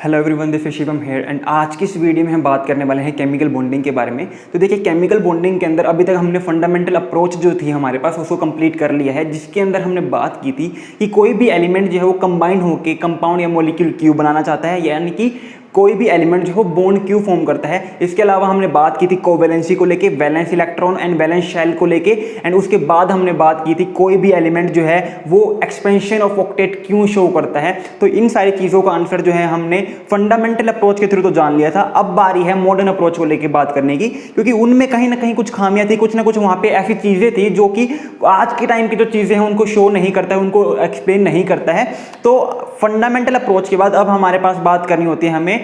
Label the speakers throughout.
Speaker 1: Hello everyone, this is Shivam here and आज की इस वीडियो में हम बात करने वाले हैं केमिकल बॉन्डिंग के बारे में। तो देखिए, केमिकल बॉन्डिंग के अंदर अभी तक हमने फंडामेंटल अप्रोच जो थी हमारे पास उसको कंप्लीट कर लिया है, जिसके अंदर हमने बात की थी कि कोई भी एलिमेंट जो है वो कंबाइन होकर कंपाउंड या मॉलिक्यूल क्यू बनाना चाहता है, यानी कि कोई भी एलिमेंट जो है बॉन्ड क्यू फॉर्म करता है। इसके अलावा हमने बात की थी कोवेलेंसी को लेके, valence electron and valence shell को लेके, एंड उसके बाद हमने बात की थी कोई भी एलिमेंट जो है वो एक्सपेंशन ऑफ ऑक्टेट क्यों शो करता है। तो इन सारी चीज़ों का आंसर जो है हमने फंडामेंटल अप्रोच के थ्रू तो जान लिया था। अब बारी है मॉडर्न अप्रोच को लेके बात करने की, क्योंकि उनमें कहीं ना कहीं कुछ खामियां थी, कुछ ना कुछ वहाँ पे ऐसी चीज़ें थी जो कि आज के टाइम की जो चीज़ें हैं उनको शो नहीं करता है, उनको एक्सप्लेन नहीं करता है। तो फंडामेंटल अप्रोच के बाद अब हमारे पास बात करनी होती है हमें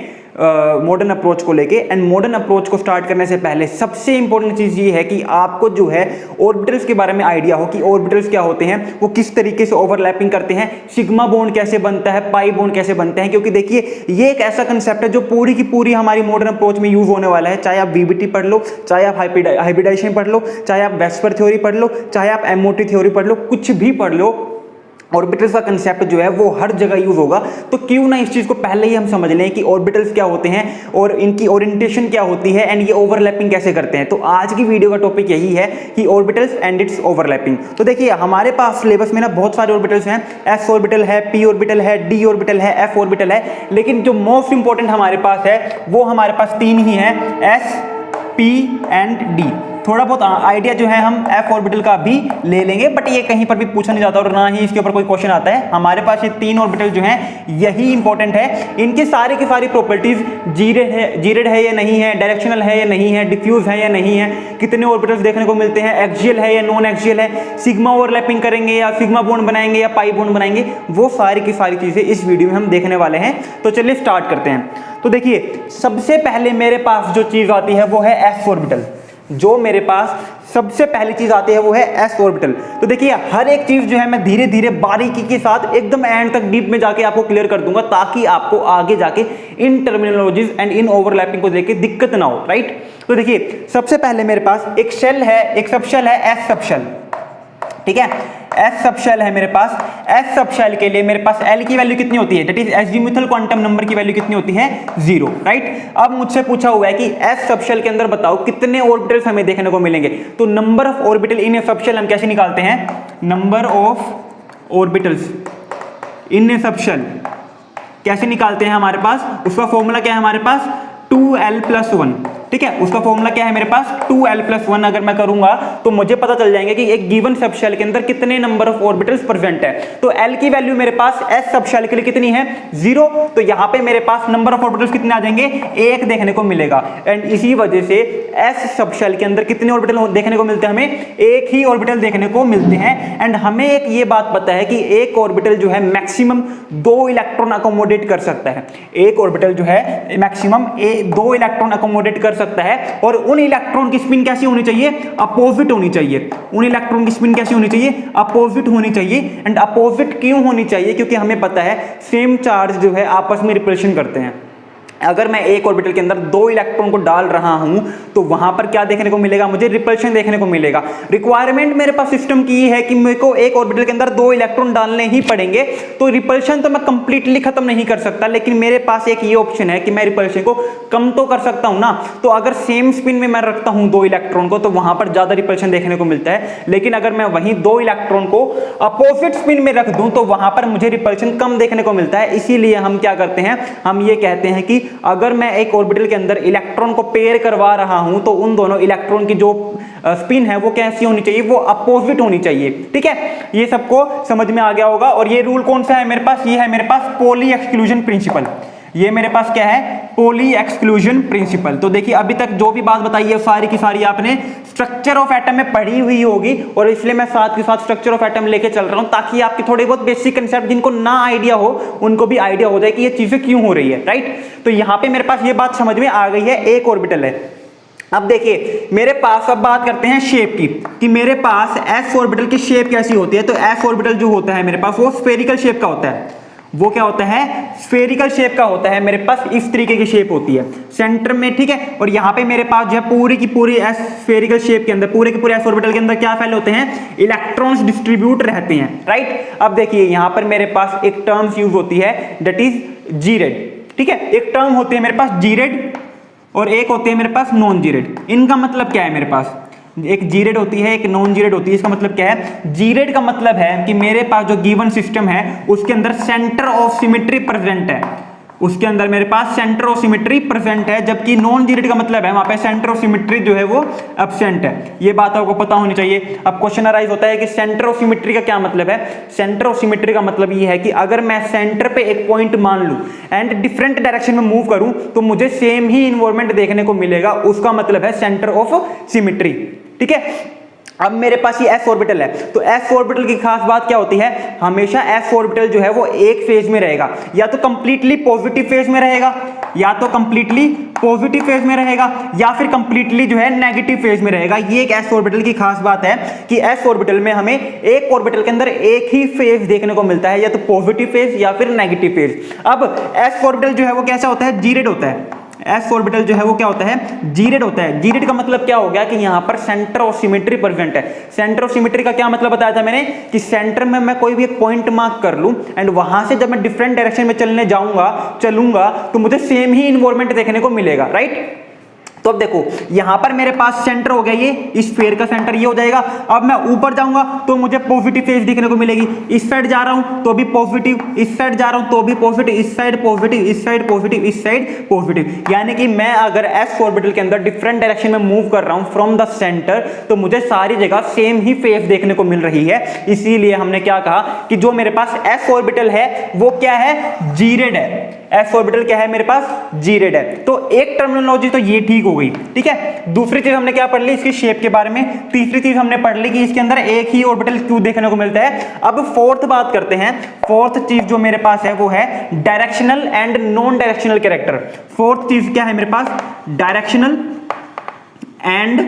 Speaker 1: मॉडर्न अप्रोच को लेके। एंड मॉडर्न अप्रोच को स्टार्ट करने से पहले सबसे इंपॉर्टेंट चीज़ ये है कि आपको जो है ऑर्बिटल्स के बारे में आइडिया हो कि ऑर्बिटल्स क्या होते हैं, वो किस तरीके से ओवरलैपिंग करते हैं, सिग्मा बॉन्ड कैसे बनता है, पाई बॉन्ड कैसे बनते हैं। क्योंकि देखिए, ये एक ऐसा कंसेप्ट है जो पूरी की पूरी हमारी मॉडर्न अप्रोच में यूज होने वाला है। चाहे आप वीबीटी पढ़ लो, चाहे आप हाइब्रिडाइजेशन पढ़ लो, चाहे आप वेस्पर थ्योरी पढ़ लो, चाहे आप एमओटी थ्योरी पढ़ लो, कुछ भी पढ़ लो, ऑर्बिटल्स का कंसेप्ट जो है वो हर जगह यूज होगा। तो क्यों ना इस चीज को पहले ही हम समझ लें कि ऑर्बिटल्स क्या होते हैं और इनकी ओरिएंटेशन क्या होती है एंड ये ओवरलैपिंग कैसे करते हैं। तो आज की वीडियो का टॉपिक यही है कि ऑर्बिटल्स एंड इट्स ओवरलैपिंग। तो देखिए, हमारे पास सिलेबस में ना बहुत सारे ऑर्बिटल्स हैं। एस ऑर्बिटल है, पी ऑर्बिटल है, डी ऑर्बिटल है, एफ ऑर्बिटल है, लेकिन जो मोस्ट इंपॉर्टेंट हमारे पास है वो हमारे पास तीन ही है, एस, पी एंड डी। थोड़ा बहुत आइडिया जो है हम एफ ऑर्बिटल का भी ले लेंगे, बट ये कहीं पर भी पूछा नहीं जाता और ना ही इसके ऊपर कोई क्वेश्चन आता है। हमारे पास ये तीन ऑर्बिटल जो हैं यही इंपॉर्टेंट है। इनकी सारी की सारी प्रॉपर्टीज जीरेड है या नहीं है, डायरेक्शनल है या नहीं है, डिफ्यूज है या नहीं है, कितने ऑर्बिटल्स देखने को मिलते हैं, एक्सियल है या नॉन एक्सियल है, सिग्मा ओवरलैपिंग करेंगे या सिग्मा बॉन्ड बनाएंगे या पाई बॉन्ड बनाएंगे, वो सारी की सारी चीजें इस वीडियो में हम देखने वाले हैं। तो चलिए स्टार्ट करते हैं। तो देखिए, सबसे पहले मेरे पास जो चीज आती है वो है एस ऑर्बिटल। जो मेरे पास सबसे पहली चीज आती है वो है एस ऑर्बिटल। तो देखिए, हर एक चीज जो है मैं धीरे धीरे बारीकी के साथ एकदम एंड तक डीप में जाके आपको क्लियर कर दूंगा, ताकि आपको आगे जाके इन टर्मिनोलॉजीज एंड इन ओवरलैपिंग को देख के दिक्कत ना हो, राइट। तो देखिए, सबसे पहले मेरे पास एक शेल है, एक सबशेल है, एस सबशेल, ठीक है। एस सबशेल है मेरे पास। एस सबशेल के लिए मेरे पास एल की वैल्यू कितनी होती है, that is azimuthal quantum number की वैल्यू कितनी होती है, 0, राइट। अब मुझसे पूछा हुआ है कि एस सबशेल के अंदर बताओ कितने ऑर्बिटल्स हमें देखने को मिलेंगे। तो number of orbital in A subshell हम कैसे निकालते हैं, number of orbitals in A subshell कैसे निकालते हैं हमारे पास, उसका फॉर्मूला क्या है हमारे पास, 2l+1, ठीक है। उसका फॉर्मूला क्या है मेरे पास, 2l+1 अगर मैं करूंगा तो मुझे पता चल जाएंगे कि एक गिवन सबशेल के अंदर कितने नंबर ऑफ ऑर्बिटल्स प्रेजेंट है। तो l की वैल्यू मेरे पास s सबशेल के लिए कितनी है, 0। तो यहां पे मेरे पास नंबर ऑफ ऑर्बिटल्स कितने आ जाएंगे, 1 देखने को मिलेगा। एंड इसी वजह से s सबशेल के अंदर कितने ऑर्बिटल देखने को मिलते हैं, हमें एक ही ऑर्बिटल देखने को मिलते हैं। एंड हमें एक ये बात पता है कि एक ऑर्बिटल जो है मैक्सिमम 2 इलेक्ट्रॉन अकोमोडेट कर सकता है। एक ऑर्बिटल जो है मैक्सिमम 2 इलेक्ट्रॉन अकोमोडेट कर सकता है, और उन इलेक्ट्रॉन की स्पिन कैसी होनी चाहिए, अपोजिट होनी चाहिए। उन इलेक्ट्रॉन की स्पिन कैसी होनी चाहिए, अपोजिट होनी चाहिए। एंड अपोजिट क्यों होनी चाहिए, क्योंकि हमें पता है सेम चार्ज जो है आपस में रिपल्शन करते हैं। अगर मैं एक ऑर्बिटल के अंदर 2 इलेक्ट्रॉन को डाल रहा हूं तो वहां पर क्या देखने को मिलेगा, मुझे रिपल्शन देखने को मिलेगा। रिक्वायरमेंट मेरे पास सिस्टम की है कि मेरे को एक ऑर्बिटल के अंदर 2 इलेक्ट्रॉन डालने ही पड़ेंगे। तो रिपल्शन तो मैं कंप्लीटली खत्म नहीं कर सकता, लेकिन मेरे पास एक ये ऑप्शन है कि मैं रिपल्शन को कम तो कर सकता हूं ना। तो अगर सेम स्पिन में मैं रखता हूं 2 इलेक्ट्रॉन को तो वहां पर ज्यादा रिपल्शन देखने को मिलता है, लेकिन अगर मैं वहीं 2 इलेक्ट्रॉन को अपोजिट स्पिन में रख दूं तो वहां पर मुझे रिपल्शन कम देखने को मिलता है। इसीलिए हम क्या करते हैं, हम ये कहते हैं कि अगर मैं एक ऑर्बिटल के अंदर इलेक्ट्रॉन को पेयर करवा रहा हूं तो उन दोनों इलेक्ट्रॉन की जो स्पिन है वो कैसी होनी चाहिए, वो अपोजिट होनी चाहिए, ठीक है। ये सबको समझ में आ गया होगा। और ये रूल कौन सा है मेरे पास, ये है मेरे पास पॉली एक्सक्लूजन प्रिंसिपल। ये मेरे पास क्या है, पॉली एक्सक्लूजन प्रिंसिपल। तो देखिए, अभी तक जो भी बात बताई है सारी की सारी आपने स्ट्रक्चर ऑफ एटम में पढ़ी हुई होगी, और इसलिए मैं साथ के साथ स्ट्रक्चर ऑफ एटम लेके चल रहा हूं, ताकि आपके थोड़े बहुत बेसिक कंसेप्ट जिनको ना आइडिया हो उनको भी आइडिया हो जाए कि ये चीजें क्यों हो रही है, राइट। तो यहां पे मेरे पास ये बात समझ में आ गई है, एक ऑर्बिटल है। अब देखिए, मेरे पास अब बात करते हैं शेप की, कि मेरे पास एस ऑर्बिटल की शेप कैसी होती है। तो एस ऑर्बिटल जो होता है मेरे पास वो स्फेरिकल शेप का होता है। वो क्या होता है, स्फेरिकल शेप का होता है। मेरे पास इस तरीके की शेप होती है सेंटर में, ठीक है। और यहाँ पे मेरे पास जो है पूरी की पूरी एस स्फेरिकल शेप के अंदर, पूरे के पूरे एस ऑर्बिटल के अंदर क्या फैले होते हैं, इलेक्ट्रॉन्स डिस्ट्रीब्यूट रहते हैं, राइट। अब देखिए, यहाँ पर मेरे पास एक टर्म्स यूज होती है, दैट इज जी रेड, ठीक है। एक टर्म होती है मेरे पास जीरेड और एक होती है मेरे पास नॉन जीरेड। इनका मतलब क्या है, मेरे पास एक जीरेड होती है, एक नॉन जीरेड होती है। इसका मतलब क्या है, जीरेड का मतलब है कि मेरे पास जो गिवन सिस्टम है उसके अंदर सेंटर ऑफ सिमेट्री प्रेजेंट है, उसके अंदर मेरे पास सेंटर ऑफ सिमेट्री प्रेजेंट है। जबकि नॉन जीरेड का मतलब है वहां पे सेंटर ऑफ सिमेट्री जो है वो एब्सेंट है। ये बात आपको पता होनी चाहिए। अब क्वेश्चन अराइज होता है कि सेंटर ऑफ सिमेट्री का क्या मतलब है। सेंटर ऑफ सिमेट्री का मतलब ये है कि अगर मैं सेंटर पे एक पॉइंट मान लूं एंड डिफरेंट डायरेक्शन में मूव करूं तो मुझे सेम ही इन्वायरमेंट देखने को मिलेगा, उसका मतलब है सेंटर ऑफ सिमेट्री। ठीक है। अब मेरे पास ये एस ऑर्बिटल है, तो एस ऑर्बिटल की खास बात क्या होती है, हमेशा एस ऑर्बिटल जो है वो एक फेज में रहेगा, या तो कंप्लीटली पॉजिटिव फेज में रहेगा, या तो कंप्लीटली पॉजिटिव फेज में रहेगा, या फिर कंप्लीटली जो है नेगेटिव फेज में रहेगा। ये एक एस ऑर्बिटल की खास बात है कि एस ऑर्बिटल में हमें एक ऑर्बिटल के अंदर एक ही फेज देखने को मिलता है, या तो पॉजिटिव फेज या फिर नेगेटिव फेज। अब एस ऑर्बिटल जो है वो कैसा होता है, जीरेड होता है। एस ऑर्बिटल जो है वो क्या होता है, जीरेड होता है। जीरेड का मतलब क्या हो गया कि यहां पर सेंटर ऑफ सिमेट्री प्रेजेंट है। सेंटर ऑफ सिमेट्री का क्या मतलब बताया था मैंने कि सेंटर में मैं कोई भी एक पॉइंट मार्क कर लूं एंड वहां से जब मैं डिफरेंट डायरेक्शन में चलूंगा तो मुझे सेम ही इन्वायरमेंट देखने को मिलेगा, राइट। तो अब देखो यहां पर मेरे पास सेंटर हो गया, ये इस स्फीयर का सेंटर ये हो जाएगा। अब मैं ऊपर जाऊंगा तो मुझे पॉजिटिव फेज दिखने को मिलेगी, इस साइड जा रहा हूं तो भी पॉजिटिव, इस साइड जा रहा हूं तो भी पॉजिटिव, इस साइड पॉजिटिव, इस साइड पॉजिटिव, इस साइड पॉजिटिव। यानी कि मैं अगर एस ऑर्बिटल के अंदर डिफरेंट डायरेक्शन में मूव कर रहा हूं फ्रॉम द सेंटर तो मुझे सारी जगह सेम ही फेज देखने को मिल रही है। इसीलिए हमने क्या कहा कि जो मेरे पास एस ऑर्बिटल है वो क्या है, जीरेड है। एस ऑर्बिटल क्या है मेरे पास, जीरेड है। तो एक टर्मिनोलॉजी तो ये ठीक हो गई, ठीक है। दूसरी चीज हमने क्या पढ़ ली, इसकी शेप के बारे में। तीसरी चीज हमने पढ़ ली कि इसके अंदर एक ही ऑर्बिटल क्यों देखने को मिलता है। अब फोर्थ बात करते हैं। फोर्थ चीज जो मेरे पास है वो है directional and non directional character. Fourth चीज क्या है मेरे पास, directional and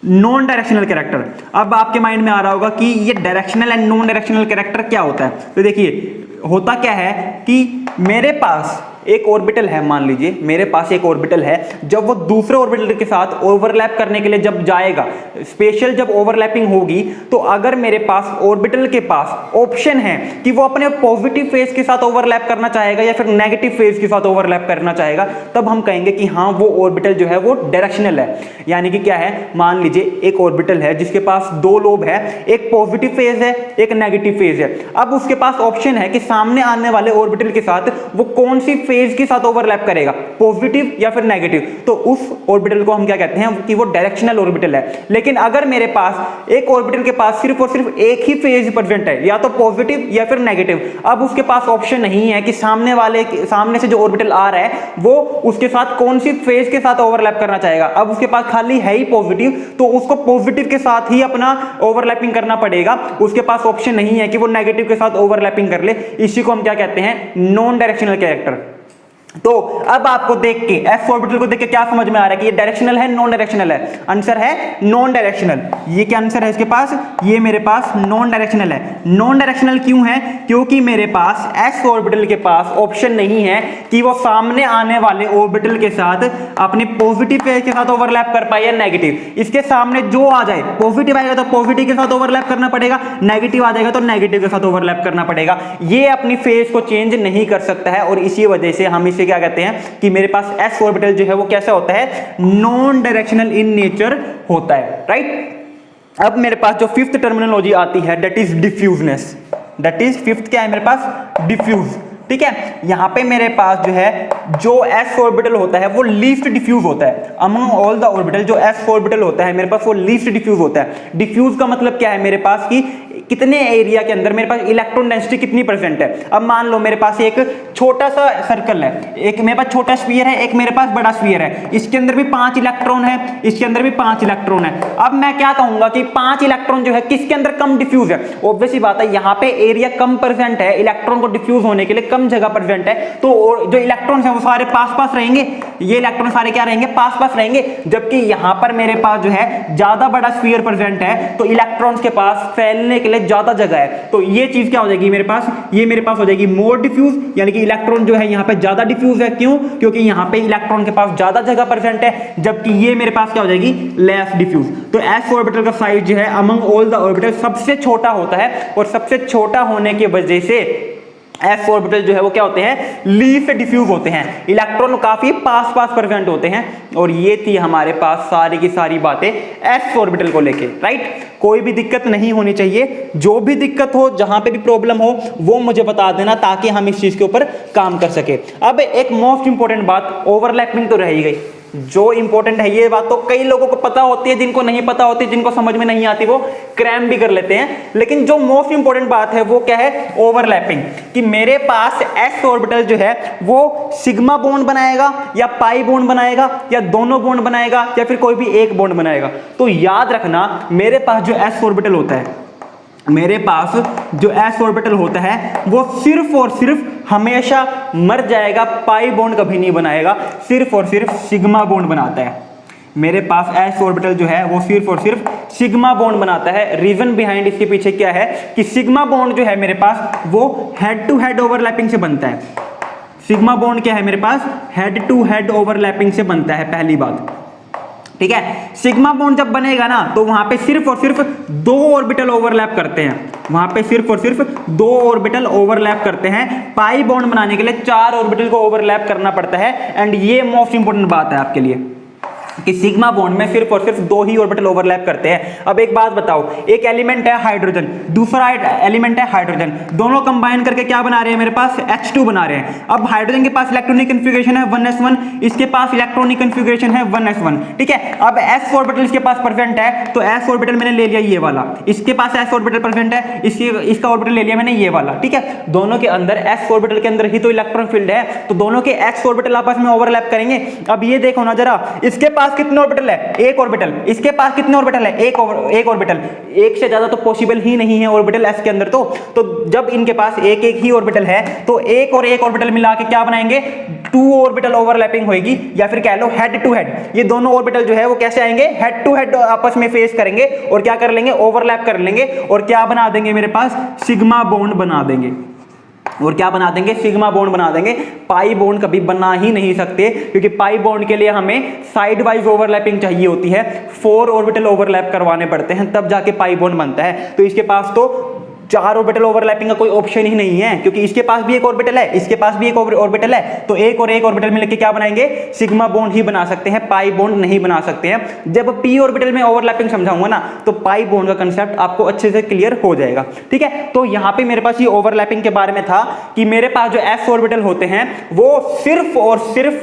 Speaker 1: non directional character. अब आपके माइंड में आ रहा होगा कि ये directional and non directional character क्या होता है। तो देखिए होता क्या है कि मेरे पास एक ऑर्बिटल है, मान लीजिए मेरे पास एक ऑर्बिटल है, जब वो दूसरे ऑर्बिटल के साथ ओवरलैप करने के लिए जब जाएगा, स्पेशल जब ओवरलैपिंग होगी, तो अगर मेरे पास ऑर्बिटल के पास ऑप्शन है कि वो अपने पॉजिटिव फेज के साथ ओवरलैप करना चाहेगा या फिर नेगेटिव फेज के साथ ओवरलैप करना चाहेगा, तब हम कहेंगे कि हाँ वो ऑर्बिटल जो है वो डायरेक्शनल है। यानी कि क्या है, मान लीजिए एक ऑर्बिटल है जिसके पास दो लोब है, एक पॉजिटिव फेज है एक नेगेटिव फेज है। अब उसके पास ऑप्शन है कि सामने आने वाले ऑर्बिटल के साथ वो कौन सी फेज के साथ ओवरलैप करेगा, पॉजिटिव या फिर नेगेटिव। तो उस ऑर्बिटल को हम क्या कहते हैं कि वो डायरेक्शनल ऑर्बिटल है। लेकिन अगर मेरे पास एक ऑर्बिटल के पास सिर्फ और सिर्फ एक ही फेज प्रेजेंट है, या तो पॉजिटिव या फिर नेगेटिव, अब उसके पास ऑप्शन नहीं है कि सामने से जो ऑर्बिटल आ रहा है वो उसके साथ कौन सी फेज के साथ ओवरलैप करना चाहेगा। अब उसके पास खाली है ही पॉजिटिव, तो उसको पॉजिटिव के साथ ही अपना ओवरलैपिंग करना पड़ेगा। उसके पास ऑप्शन नहीं है कि वो नेगेटिव के साथ ओवरलैपिंग कर ले। इसी को हम क्या कहते हैं, नॉन डायरेक्शनल कैरेक्टर। तो अब आपको देख के एस ऑर्बिटल को देख के क्या समझ में आ रहा है कि ये डायरेक्शनल है नॉन डायरेक्शनल है। आंसर है नॉन डायरेक्शनल। ये क्या आंसर है इसके पास, ये मेरे पास नॉन डायरेक्शनल है। नॉन डायरेक्शनल क्यों है, क्योंकि मेरे पास एस ऑर्बिटल के पास ऑप्शन नहीं है कि वो सामने आने वाले ऑर्बिटल के साथ अपने पॉजिटिव फेज के साथ ओवरलैप कर पाए या नेगेटिव। इसके सामने जो आ जाए, पॉजिटिव आएगा तो पॉजिटिव के साथ ओवरलैप करना पड़ेगा, नेगेटिव आ जाएगा तो नेगेटिव के साथ ओवरलैप करना पड़ेगा। ये अपनी फेज को चेंज नहीं कर सकता है और इसी वजह से हम इसे क्या कहते हैं कि मेरे पास एस ऑर्बिटल जो है वो कैसा होता है, नॉन डायरेक्शनल इन नेचर होता है, राइट। अब मेरे पास जो फिफ्थ टर्मिनोलॉजी आती है that is diffuseness. That is fifth क्या है मेरे पास, डिफ्यूज। ठीक है, यहां पे मेरे पास जो है जो एस ऑर्बिटल होता है वो लीस्ट डिफ्यूज होता है अमंग ऑल द ऑर्बिटल। जो एस ऑर्बिटल होता है मेरे पास वो लीस्ट डिफ्यूज होता है। डिफ्यूज का मतलब क्या है मेरे पास कि कितने एरिया के अंदर मेरे पास इलेक्ट्रॉन डेंसिटी कितनी परसेंट है। अब मान लो मेरे पास एक छोटा सा सर्कल है, एक मेरे पास छोटा स्फीयर है, एक मेरे पास बड़ा स्फीयर है, इसके अंदर भी 5 इलेक्ट्रॉन है, इसके अंदर भी 5 इलेक्ट्रॉन है। अब मैं क्या कहूंगा कि 5 इलेक्ट्रॉन जो है किसके अंदर कम डिफ्यूज है। ऑब्वियसली बात है यहाँ पे एरिया कम परसेंट है, इलेक्ट्रॉन को डिफ्यूज होने के लिए कम जगह प्रेजेंट है, तो जो इलेक्ट्रॉन है वो सारे पास पास रहेंगे, ये इलेक्ट्रॉन सारे क्या रहेंगे, पास पास रहेंगे। जबकि यहां पर मेरे पास जो है ज्यादा बड़ा स्फीयर प्रेजेंट है तो इलेक्ट्रॉन्स के पास फैलने के लिए ज्यादा जगह है। तो ये चीज क्या हो जाएगी मेरे पास, ये मेरे पास हो जाएगी मोर डिफ्यूज, यानी कि इलेक्ट्रॉन जो है यहाँ पे ज्यादा डिफ्यूज है। क्यों, क्योंकि यहाँ पे इलेक्ट्रॉन के पास ज्यादा जगह प्रेजेंट है, जबकि ये मेरे पास क्या हो जाएगी, लेस डिफ्यूज। तो एस ऑर्बिटल का साइज जो है अमंग ऑल द ऑर्बिटल सबसे छोटा होता है और सबसे छोटा होने की वजह से s ऑर्बिटल जो है वो क्या होते हैं, लीस्ट डिफ्यूज होते हैं, इलेक्ट्रॉन काफी पास पास प्रेजेंट होते हैं। और ये थी हमारे पास सारी की सारी बातें s ऑर्बिटल को लेके, राइट। कोई भी दिक्कत नहीं होनी चाहिए, जो भी दिक्कत हो, जहां पे भी प्रॉब्लम हो वो मुझे बता देना, ताकि हम इस चीज के ऊपर काम कर सके। अब एक मोस्ट इंपॉर्टेंट बात, ओवरलैपिंग तो रह ही गई। जो इंपॉर्टेंट है ये बात तो कई लोगों को पता होती है, जिनको नहीं पता होती, जिनको समझ में नहीं आती वो क्रैम भी कर लेते हैं। लेकिन जो मोस्ट इंपॉर्टेंट बात है वो क्या है, ओवरलैपिंग। कि मेरे पास s ऑर्बिटल जो है वो सिग्मा बॉन्ड बनाएगा या पाई बॉन्ड बनाएगा या दोनों बॉन्ड बनाएगा या फिर कोई भी एक बॉन्ड बनाएगा। तो याद रखना, मेरे पास जो s ऑर्बिटल होता है, मेरे पास जो s ऑर्बिटल होता है वो सिर्फ और सिर्फ हमेशा मर जाएगा, पाई बॉन्ड कभी नहीं बनाएगा, सिर्फ और सिर्फ सिग्मा बॉन्ड बनाता है। मेरे पास s ऑर्बिटल जो है वो सिर्फ और सिर्फ सिग्मा बॉन्ड बनाता है। रीजन बिहाइंड इसके पीछे क्या है कि सिग्मा बॉन्ड जो है मेरे पास वो हेड टू हेड ओवरलैपिंग से बनता है। सिग्मा बॉन्ड क्या है मेरे पास, हेड टू हेड ओवरलैपिंग से बनता है, पहली बात, ठीक है। सिग्मा बॉन्ड जब बनेगा ना तो वहां पे सिर्फ और सिर्फ 2 ऑर्बिटल ओवरलैप करते हैं, वहां पे सिर्फ और सिर्फ 2 ऑर्बिटल ओवरलैप करते हैं। पाई बॉन्ड बनाने के लिए 4 ऑर्बिटल को ओवरलैप करना पड़ता है। एंड ये मोस्ट इंपोर्टेंट बात है आपके लिए कि सिग्मा बॉन्ड में सिर्फ और सिर्फ 2 ही ऑर्बिटल ओवरलैप करते हैं। अब एक बात बताओ, एक एलिमेंट है हाइड्रोजन, दूसरा एलिमेंट है हाइड्रोजन, दोनों कंबाइन करके क्या बना रहे हैं मेरे पास, H2 बना रहे हैं। अब हाइड्रोजन के पास इलेक्ट्रॉनिक कन्फिगरेशन है 1s1, इसके पास इलेक्ट्रॉनिक कन्फिगरेशन है 1s1, ठीक है। अब s ऑर्बिटल इसके पास प्रेजेंट है, तो s ऑर्बिटल मैंने ले लिया ये वाला, इसके पास s ऑर्बिटल प्रेजेंट है, इसका ऑर्बिटल ले लिया मैंने ये वाला, ठीक है। दोनों के अंदर s ऑर्बिटल के अंदर ही तो इलेक्ट्रॉन फील्ड है, तो दोनों के x ऑर्बिटल आपस में ओवरलैप करेंगे। अब ये देखो ना जरा, इसके पास कितने ऑर्बिटल है, एक ऑर्बिटल, इसके पास कितने ऑर्बिटल है, एक ऑर्बिटल, एक से ज्यादा तो पॉसिबल ही नहीं है ऑर्बिटल s के अंदर। तो जब इनके पास एक एक ही ऑर्बिटल है तो एक और एक ऑर्बिटल मिला के क्या बनाएंगे, 2 ऑर्बिटल ओवरलैपिंग होगी, या फिर कह लो हेड टू हेड। ये दोनों ऑर्बिटल जो है वो कैसे आएंगे, हेड टू हेड आपस में फेस करेंगे और क्या कर लेंगे, ओवरलैप कर लेंगे और क्या बना देंगे मेरे पास, सिग्मा बॉन्ड बना देंगे। और क्या बना देंगे, सिग्मा बॉन्ड बना देंगे। पाई बॉन्ड कभी बना ही नहीं सकते, क्योंकि पाई बॉन्ड के लिए हमें साइड वाइज ओवरलैपिंग चाहिए होती है, 4 ऑर्बिटल ओवरलैप करवाने पड़ते हैं तब जाके पाई बॉन्ड बनता है। तो इसके पास तो 4 ऑर्बिटल ओवरलैपिंग का कोई ऑप्शन ही नहीं है, क्योंकि इसके पास भी एक ऑर्बिटल है, इसके पास भी एक ऑर्बिटल है, तो एक और एक ऑर्बिटल मिलकर क्या बनाएंगे, सिग्मा बॉन्ड ही बना सकते हैं, पाई बॉन्ड नहीं बना सकते हैं। जब p ऑर्बिटल में ओवरलैपिंग समझाऊंगा ना तो पाई बॉन्ड का कंसेप्ट आपको अच्छे से क्लियर हो जाएगा, ठीक है। तो यहाँ पे मेरे पास ये ओवरलैपिंग के बारे में था कि मेरे पास जो s ऑर्बिटल होते हैं वो सिर्फ और सिर्फ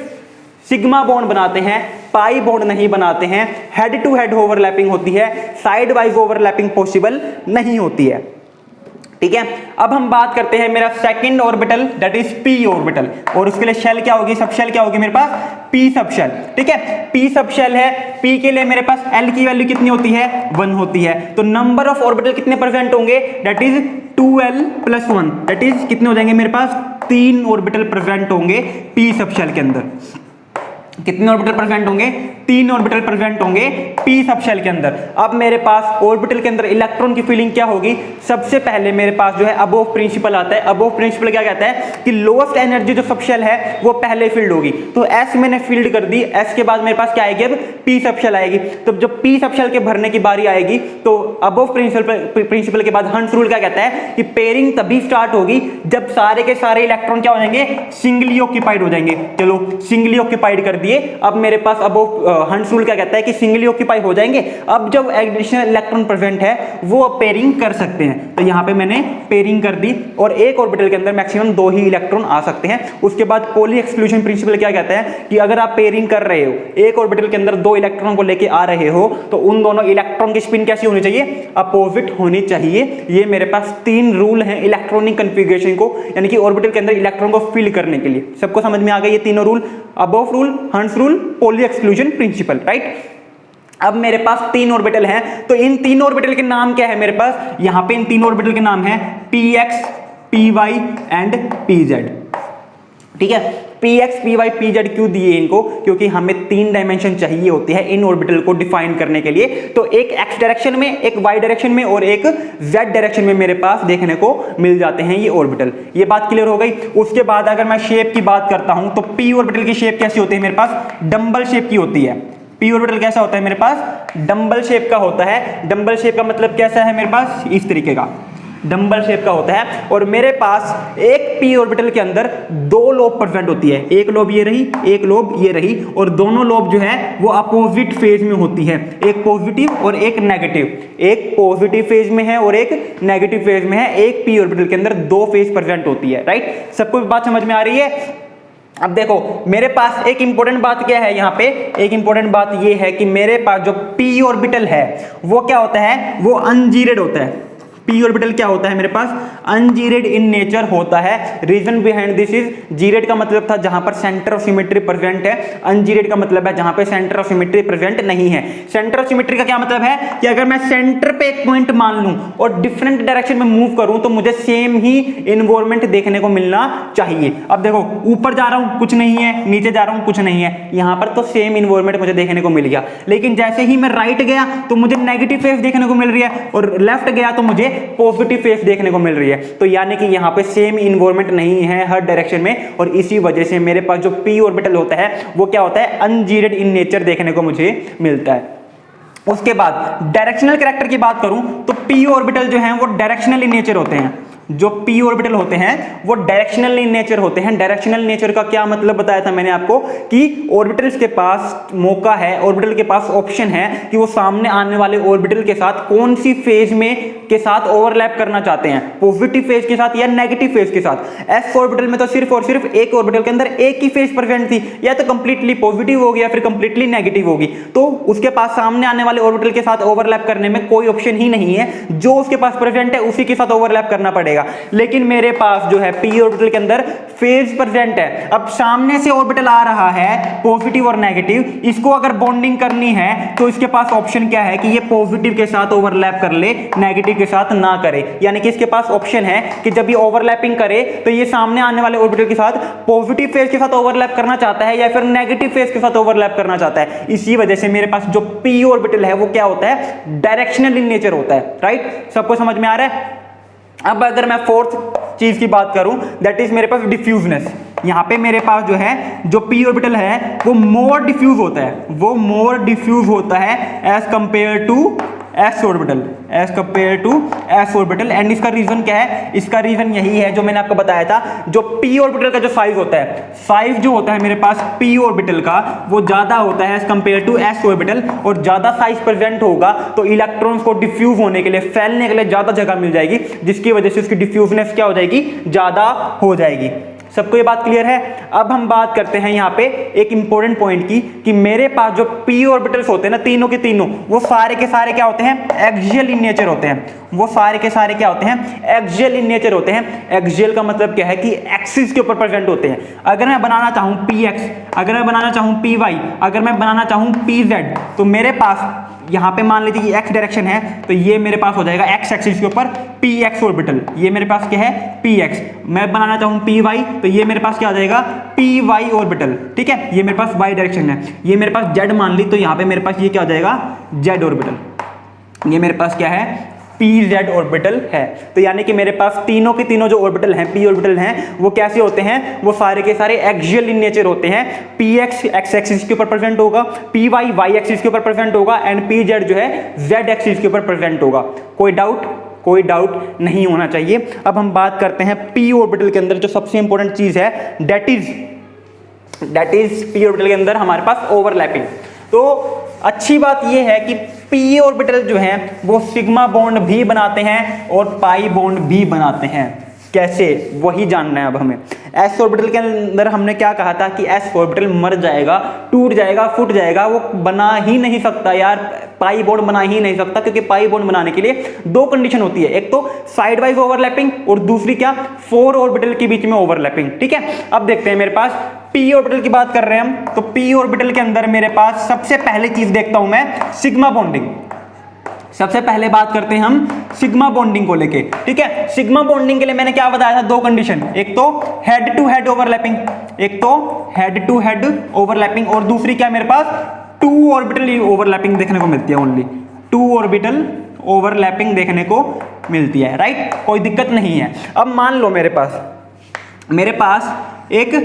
Speaker 1: सिग्मा बॉन्ड बनाते हैं, पाई बॉन्ड नहीं बनाते हैं। हेड टू हेड ओवरलैपिंग होती है, साइड वाइज ओवरलैपिंग पॉसिबल नहीं होती है, ठीक है। अब हम बात करते हैं मेरा second orbital, that is p orbital, और उसके लिए शेल क्या होगी, सब शेल क्या होगी मेरे पास, p सब शेल, ठीक है। p सब शेल है, p के लिए मेरे पास l की वैल्यू कितनी होती है, 1 होती है। तो नंबर ऑफ ऑर्बिटल कितने प्रेजेंट होंगे, that is 2l + 1, that is कितने हो जाएंगे मेरे पास, 3 ऑर्बिटल प्रेजेंट होंगे p सब शेल के अंदर। कितने ऑर्बिटल प्रेजेंट होंगे, 3 ऑर्बिटल प्रेजेंट होंगे p सब शेल के अंदर। अब मेरे पास ऑर्बिटल के अंदर इलेक्ट्रॉन की फीलिंग क्या होगी, सबसे पहले मेरे पास जो है अबोव प्रिंसिपल आता है। अबोव प्रिंसिपल क्या कहता है कि लोएस्ट एनर्जी जो सब शेल है वो पहले फील्ड होगी। तो s मैंने फील्ड कर दी, s के बाद मेरे पास क्या आएगी, अब p सब शेल आएगी। तो जब p सब शेल के भरने की बारी आएगी तो अबोव प्रिंसिपल के बाद हंस रूल क्या कहता है कि पेयरिंग तभी स्टार्ट होगी जब सारे के सारे इलेक्ट्रॉन क्या हो जाएंगे, सिंगली ऑक्यूपाइड हो जाएंगे। चलो सिंगली ऑक्यूपाइड कर दिए। अब मेरे पास अबोव हंस रूल क्या कहता है कि सिंगली ऑक्यूपाई हो जाएंगे। अब जब एडिशनल इलेक्ट्रॉन प्रेजेंट है वो अब पेयरिंग कर सकते हैं। तो यहाँ पे मैंने पेयरिंग कर दी और एक ऑर्बिटल के अंदर मैक्सिमम 2 ही इलेक्ट्रॉन आ सकते हैं। उसके बाद पॉली एक्सक्लूजन प्रिंसिपल क्या कहता है कि अगर आप पेयरिंग कर रहे हो, एक ऑर्बिटल के अंदर 2 इलेक्ट्रॉन को लेके आ रहे हो, तो उन दोनों इलेक्ट्रॉन की स्पिन कैसी होनी चाहिए, अपोजिट होनी चाहिए। ये मेरे पास 3 रूल हैं इलेक्ट्रॉनिक कन्फिगरेशन को, यानी कि ऑर्बिटल के अंदर इलेक्ट्रॉन को फिल करने के लिए। सबको समझ में आ गए ये तीनों रूल, अबोव रूल, हंस rule, poly exclusion principle, right. अब मेरे पास 3 ऑर्बिटल हैं, तो इन 3 ऑर्बिटल के नाम क्या है मेरे पास, यहां पे इन 3 ऑर्बिटल के नाम है px, py एंड pz, ठीक है। px, py, pz क्यों दिए इनको, क्योंकि हमें 3 डायमेंशन चाहिए होते हैं इन ऑर्बिटल को डिफाइन करने के लिए। तो एक x डायरेक्शन में, एक y डायरेक्शन में और एक z डायरेक्शन में मेरे पास देखने को मिल जाते हैं ये ऑर्बिटल। ये बात क्लियर हो गई। उसके बाद अगर मैं शेप की बात करता हूं तो p ऑर्बिटल की शेप कैसी होती है मेरे पास, डंबल शेप की होती है। p ऑर्बिटल कैसा होता है मेरे पास, डंबल शेप का होता है। डंबल शेप का मतलब कैसा है मेरे पास, इस तरीके का, डंबल शेप का होता है। और मेरे पास एक p ऑर्बिटल के अंदर दो लोब प्रेजेंट होती है, एक लोब ये रही, एक लोब ये रही, और दोनों लोब जो है वो अपोजिट फेज में होती है, एक पॉजिटिव और एक नेगेटिव, एक पॉजिटिव फेज में है और एक नेगेटिव फेज में है। एक p ऑर्बिटल के अंदर दो फेज प्रेजेंट होती है, राइट। सबको बात समझ में आ रही है। अब देखो मेरे पास एक इंपॉर्टेंट बात क्या है, यहाँ पे एक इंपॉर्टेंट बात ये है कि मेरे पास जो p ऑर्बिटल है वो क्या होता है, वो अनजीरेड होता है। p ऑर्बिटल क्या होता है मेरे पास, अनजीरेड इन नेचर होता है। Reason behind this is, gerade का मतलब था जहां पर सेंटर ऑफ सिमेट्री प्रेजेंट है, अनजीरेड का मतलब है जहां पे सेंटर ऑफ सिमेट्री प्रेजेंट नहीं है। सेंटर ऑफ सिमेट्री का क्या मतलब है कि अगर मैं सेंटर पे एक पॉइंट मान लूं और डिफरेंट डायरेक्शन में मूव करूं तो मुझे सेम ही इन्वायरमेंट देखने को मिलना चाहिए। अब देखो ऊपर जा रहा हूं कुछ नहीं है, नीचे जा रहा हूं कुछ नहीं है, यहां पर तो सेम इन्वायरमेंट मुझे देखने को मिल गया। लेकिन जैसे ही मैं राइट गया तो मुझे नेगेटिव फेस देखने को मिल रही है, और लेफ्ट गया तो मुझे पॉजिटिव फेस देखने को मिल रही है। तो यानी कि यहां पे सेम इन्वायरमेंट नहीं है हर डायरेक्शन में, और इसी वजह से मेरे पास जो p ऑर्बिटल होता है वो क्या होता है, अनजीरेड इन नेचर देखने को मुझे मिलता है। उसके बाद डायरेक्शनल कैरेक्टर की बात करूं तो p ऑर्बिटल जो है वो डायरेक्शनल इन नेचर होते हैं। जो p ऑर्बिटल होते हैं वो डायरेक्शनल इन नेचर होते हैं। डायरेक्शनल नेचर का क्या मतलब बताया था मैंने आपको कि ऑर्बिटल्स के पास मौका है, ऑर्बिटल के पास ऑप्शन है कि वो सामने आने वाले ऑर्बिटल के साथ कौन सी फेज में के साथ ओवरलैप करना चाहते हैं, पॉजिटिव फेज के साथ या नेगेटिव फेज के साथ। s ऑर्बिटल में तो सिर्फ और सिर्फ एक ऑर्बिटल के अंदर एक ही फेज प्रेजेंट थी, या तो कंप्लीटली पॉजिटिव होगी या फिर कंप्लीटली नेगेटिव होगी, तो उसके पास सामने आने वाले ऑर्बिटल के साथ ओवरलैप करने में कोई ऑप्शन ही नहीं है। जो उसके पास प्रेजेंट है उसी के साथ ओवरलैप करना पड़ेगा। लेकिन मेरे पास जो है p ऑर्बिटल के अंदर फेज प्रेजेंट है। अब सामने से ऑर्बिटल आ रहा है पॉजिटिव और नेगेटिव, इसको अगर बॉन्डिंग करनी है तो इसके पास ऑप्शन क्या है कि ये पॉजिटिव के साथ ओवरलैप कर ले, नेगेटिव के साथ ना करे। यानी कि इसके पास ऑप्शन है कि जब ये ओवरलैपिंग करे तो ये सामने आने वाले ऑर्बिटल के साथ पॉजिटिव फेज के साथ ओवरलैप करना चाहता है या फिर नेगेटिव फेज के साथ ओवरलैप करना चाहता है। इसी वजह से मेरे पास जो p ऑर्बिटल है वो क्या होता है, डायरेक्शनल इन नेचर होता है, राइट। सबको समझ में आ रहा है। अब अगर मैं फोर्थ चीज की बात करूं दैट इज मेरे पास डिफ्यूजनेस। यहाँ पे मेरे पास जो है जो p ऑर्बिटल है वो मोर डिफ्यूज होता है, वो मोर डिफ्यूज होता है as compared to s orbital, as compared to s orbital. And इसका रीजन क्या है, इसका रीजन यही है जो मैंने आपको बताया था, जो p ऑर्बिटल का जो साइज होता है, साइज जो होता है मेरे पास p ऑर्बिटल का वो ज्यादा होता है as compared to s orbital. और ज्यादा साइज प्रेजेंट होगा तो इलेक्ट्रॉन्स को डिफ्यूज होने के लिए, फैलने के लिए ज्यादा जगह मिल जाएगी, जिसकी वजह से उसकी डिफ्यूजनेस क्या हो जाएगी, ज्यादा हो जाएगी। सबको ये बात क्लियर है। अब हम बात करते हैं यहाँ पे एक इंपॉर्टेंट पॉइंट की कि मेरे पास जो p ऑर्बिटल्स होते हैं ना, तीनों के तीनों, वो सारे के सारे क्या होते हैं, एक्सियल इन नेचर होते हैं। वो सारे के सारे क्या होते हैं, एक्सियल इन नेचर होते हैं। एक्सियल का मतलब क्या है कि एक्सिस के ऊपर प्रेजेंट होते हैं। अगर मैं बनाना चाहूँ px, अगर मैं बनाना चाहूँ py, अगर मैं बनाना चाहूँ pz, तो मेरे पास यहाँ पे मान लीजिए x डायरेक्शन है तो ये मेरे पास हो जाएगा x एक्सिस के ऊपर px ऑर्बिटल, ये मेरे पास क्या है px। मैं बनाना चाहूँ py तो ये मेरे पास क्या आ जाएगा py ऑर्बिटल, ठीक है। ये मेरे पास y डायरेक्शन है, ये मेरे पास z मान ली तो यहाँ पे मेरे पास ये क्या हो जाएगा z ऑर्बिटल, ये मेरे पास क्या है pz ऑर्बिटल है। तो यानी कि मेरे पास तीनों के तीनों जो ऑर्बिटल हैं, p ऑर्बिटल हैं, वो कैसे होते हैं, वो सारे के सारे एक्सियल इन नेचर होते हैं। px x एक्सिस के ऊपर प्रेजेंट होगा, py y एक्सिस के ऊपर प्रेजेंट होगा, एंड pz जो है z एक्सिस के ऊपर प्रेजेंट होगा। कोई डाउट, कोई डाउट नहीं होना चाहिए। अब हम बात करते हैं p ऑर्बिटल के अंदर जो सबसे इंपॉर्टेंट चीज है दैट इज p ऑर्बिटल के अंदर हमारे पास ओवरलैपिंग। तो अच्छी बात यह है कि p ऑर्बिटल जो हैं वो सिग्मा बॉन्ड भी बनाते हैं और पाई बॉन्ड भी बनाते हैं। कैसे, वही जानना है अब हमें। s ऑर्बिटल के अंदर हमने क्या कहा था कि s ऑर्बिटल मर जाएगा, टूट जाएगा, फूट जाएगा, वो बना ही नहीं सकता यार, पाई बॉन्ड बना ही नहीं सकता, क्योंकि पाई बॉन्ड बनाने के लिए दो कंडीशन होती है, एक तो साइड वाइज ओवरलैपिंग और दूसरी क्या, 4 ऑर्बिटल के बीच में ओवरलैपिंग, ठीक है। अब देखते हैं मेरे पास p ऑर्बिटल की बात कर रहे हैं हम, तो p ऑर्बिटल के अंदर मेरे पास सबसे पहले चीज देखता हूं मैं सिग्मा बॉन्डिंग। सबसे पहले बात करते हैं हम सिग्मा बॉन्डिंग को लेके, ठीक है। सिग्मा बॉन्डिंग के लिए मैंने क्या बताया था, दो कंडीशन, एक तो हेड टू हेड ओवरलैपिंग, एक तो हेड टू हेड ओवरलैपिंग, और दूसरी क्या मेरे पास 2 ऑर्बिटल ओवरलैपिंग देखने को मिलती है, ओनली 2 ऑर्बिटल ओवरलैपिंग देखने को मिलती है, राइट। कोई दिक्कत नहीं है। अब मान लो मेरे पास एक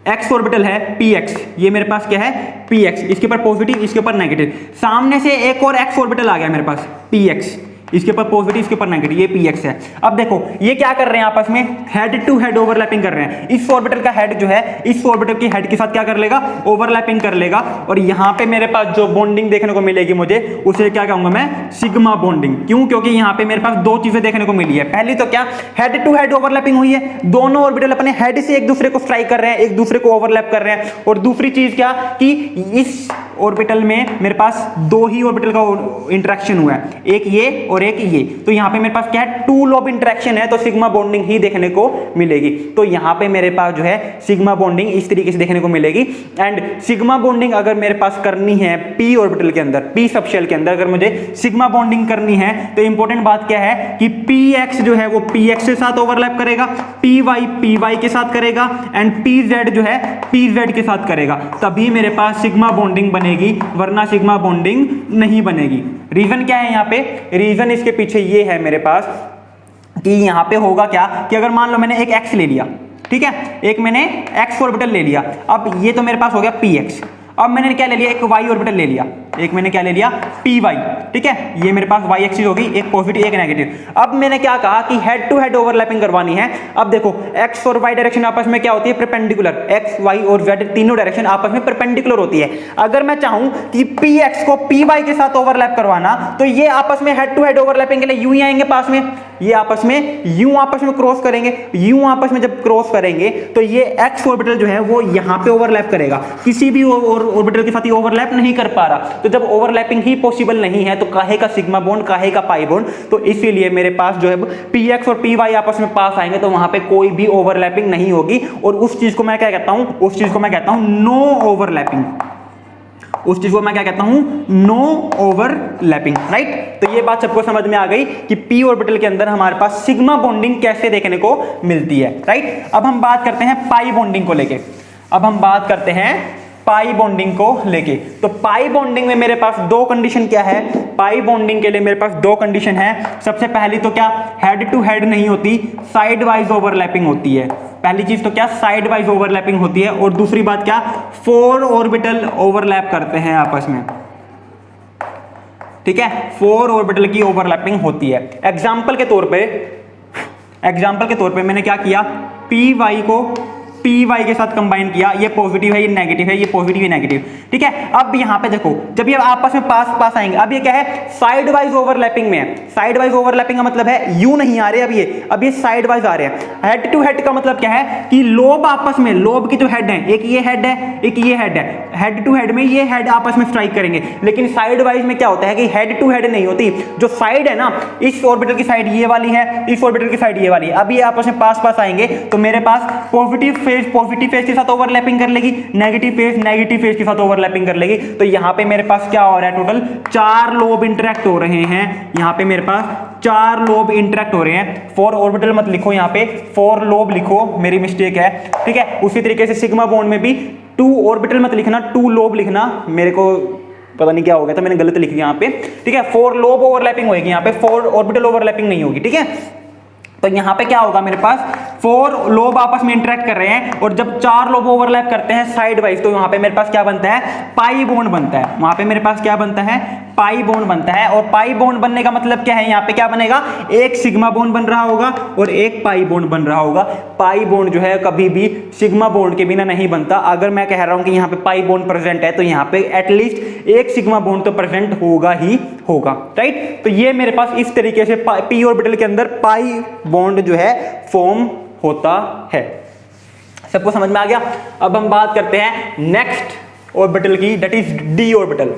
Speaker 1: x ऑर्बिटल है px, ये मेरे पास क्या है px, इसके ऊपर पॉजिटिव, इसके ऊपर नेगेटिव। सामने से एक और x ऑर्बिटल आ गया मेरे पास px, इसके ऊपर पॉजिटिव, इसके ऊपर नेगेटिव, ये px है। अब देखो ये क्या कर रहे हैं, आपस में हेड टू हेड ओवरलैपिंग कर रहे हैं। इस ऑर्बिटल का हेड जो है इस ऑर्बिटल की हेड के साथ क्या कर लेगा, ओवरलैपिंग कर लेगा। और यहां पे मेरे पास जो बॉन्डिंग देखने को मिलेगी मुझे, उसे क्या कहूंगा मैं, सिग्मा बॉन्डिंग। क्यों? क्योंकि यहां पे मेरे पास दो चीजें देखने को मिली है। पहली तो क्या, हेड टू हेड ओवरलैपिंग हुई है, दोनों ऑर्बिटल अपने हेड से एक दूसरे को स्ट्राइक कर रहे हैं, एक दूसरे को ओवरलैप कर रहे हैं। और दूसरी चीज क्या, कि इस ऑर्बिटल में मेरे पास दो ही ऑर्बिटल का इंटरेक्शन हुआ है, एक ये और एक ये। तो यहां पे मेरे पास क्या है, टू लोब इंटरेक्शन है, तो सिग्मा बॉन्डिंग ही देखने को मिलेगी। तो यहां पे मेरे पास जो है सिग्मा बॉन्डिंग इस तरीके से देखने को मिलेगी। एंड सिग्मा बॉन्डिंग अगर मेरे पास करनी है p ऑर्बिटल के अंदर, p सबशेल के अंदर अगर मुझे सिग्मा बॉन्डिंग करनी है, तो इंपॉर्टेंट बात क्या है कि px जो है वो px के साथ ओवरलैप करेगा, py के साथ करेगा, एंड pz जो है pz के साथ करेगा, तभी मेरे पास सिग्मा बॉन्डिंग बनेगी, वरना सिग्मा बॉन्डिंग नहीं बनेगी। रीजन क्या है यहाँ पे, रीजन इसके पीछे ये है मेरे पास कि यहाँ पे होगा क्या, कि अगर मान लो मैंने एक x ले लिया, ठीक है, एक मैंने x ऑर्बिटल ले लिया, अब ये तो मेरे पास हो गया px। अब मैंने क्या ले लिया, एक y ऑर्बिटल ले लिया, एक मैंने क्या ले लिया, py, ठीक है, ये मेरे पास y एक्सिस होगी, एक पॉजिटिव एक नेगेटिव। अब मैंने क्या कहा कि हेड टू हेड ओवरलैपिंग करवानी है। अब देखो x और y डायरेक्शन आपस में क्या होती है, परपेंडिकुलर, x y और z तीनों डायरेक्शन आपस में परपेंडिकुलर होती है। अगर मैं चाहूं कि px को py के साथ ओवरलैप करवाना, तो ये आपस में हेड टू हेड ओवरलैपिंग के लिए यूं ही आएंगे पास में, ये आपस में यूं आपस में क्रॉस करेंगे, यूं आपस में जब क्रॉस करेंगे तो ये x ऑर्बिटल जो है वो यहां पे ओवरलैप करेगा, किसी भी ऑर्बिटल के साथ ये ओवरलैप नहीं कर पा रहा। तो जब ओवरलैपिंग ही पॉसिबल नहीं है, तो काहे का सिग्मा बॉन्ड, काहे का पाई बॉन्ड। तो इसीलिए मेरे पास जो है px और py आपस में पास आएंगे, तो वहां पे कोई भी ओवरलैपिंग नहीं होगी। और उस चीज को मैं क्या कहता हूं, उस चीज को मैं कहता हूं नो ओवरलैपिंग, उस चीज को मैं क्या कहता हूं, नो ओवरलैपिंग, राइट। तो ये बात सबको समझ में आ गई कि p ऑर्बिटल के अंदर हमारे पास सिग्मा बॉन्डिंग कैसे देखने को मिलती है, राइट। अब हम बात करते हैं पाई बॉन्डिंग को लेके, अब हम बात करते हैं पाई बॉन्डिंग को लेके। तो पाई बॉन्डिंग में मेरे पास दो कंडीशन क्या है, पाई बॉन्डिंग के लिए मेरे पास दो कंडीशन है। सबसे पहली तो क्या, हेड टू हेड नहीं होती, साइड वाइज ओवरलैपिंग होती है। पहली चीज तो क्या, साइड वाइज ओवरलैपिंग होती है। और दूसरी बात क्या, फोर ऑर्बिटल ओवरलैप करते हैं आपस में, ठीक है, फोर ऑर्बिटल की ओवरलैपिंग होती है। एग्जाम्पल के तौर पे मैंने क्या किया, पी वाई को py के साथ कंबाइन किया, ये पॉजिटिव है, ये नेगेटिव है, ये पॉजिटिव है, नेगेटिव, ठीक है। अब यहाँ पे देखो, जब ये आपस में पास आएंगे, अब ये क्या है, साइड वाइज ओवरलैपिंग में है। साइड वाइज ओवरलैपिंग का मतलब है यू नहीं आ रहे, अब ये साइड वाइज आ रहे हैं। हेड टू हेड का मतलब क्या है कि लोब आपस में, लोब की जो हेड है, एक ये हेड है, एक ये हेड है, हेड टू हेड में ये हेड आपस में स्ट्राइक करेंगे। लेकिन साइड वाइज में क्या होता है कि हेड टू हेड नहीं होती, जो साइड है ना, इस ऑर्बिटल की साइड ये वाली है, इस ऑर्बिटल की साइड ये वाली है। अब ये आपस में पास आएंगे, तो मेरे पास पॉजिटिव फेज के साथ ओवरलैपिंग कर लेगी, नेगेटिव फेज के साथ ओवरलैपिंग कर लेगी। तो यहां पे मेरे पास क्या हो रहा है, टोटल 4 लोब इंटरेक्ट हो रहे हैं। यहां पे मेरे पास 4 लोब इंटरेक्ट हो रहे हैं। 4 ऑर्बिटल मत लिखो, यहां पे 4 लोब लिखो, मेरी मिस्टेक है, ठीक है। उसी तरीके से सिग्मा बॉन्ड में भी 2 ऑर्बिटल मत लिखना, 2 लोब लिखना, मेरे को पता नहीं क्या हो गया था, मैंने गलत लिख दिया यहाँ पे, ठीक है। 4 लोब ओवरलैपिंग होगी, यहाँ पे 4 ऑर्बिटल ओवरलैपिंग नहीं होगी, ठीक है। तो यहां पे क्या होगा, मेरे पास 4 लोब आपस में इंटरेक्ट कर रहे हैं, और जब 4 लोब ओवरलैप करते हैं साइड वाइज, तो वहां पे मेरे पास क्या बनता है, पाई बॉन्ड बनता है। वहां पे मेरे पास क्या बनता है, पाई बॉन्ड बनता है। और पाई बॉन्ड बनने का मतलब क्या है, यहाँ पे क्या बनेगा, एक सिग्मा बॉन्ड बन रहा होगा और एक पाई बॉन्ड बन रहा होगा। पाई बॉन्ड जो है कभी भी सिग्मा बॉन्ड के बिना नहीं बनता। अगर मैं कह रहा हूं कि यहाँ पे पाई बॉन्ड प्रेजेंट है, तो यहाँ पे एटलीस्ट एक सिग्मा बॉन्ड तो प्रेजेंट होगा ही होगा, राइट। तो ये मेरे पास इस तरीके से पी ऑर्बिटल के अंदर पाई बॉन्ड जो है फॉर्म होता है। सबको समझ में आ गया। अब हम बात करते हैं नेक्स्ट ऑर्बिटल की, दैट इज डी ऑर्बिटल,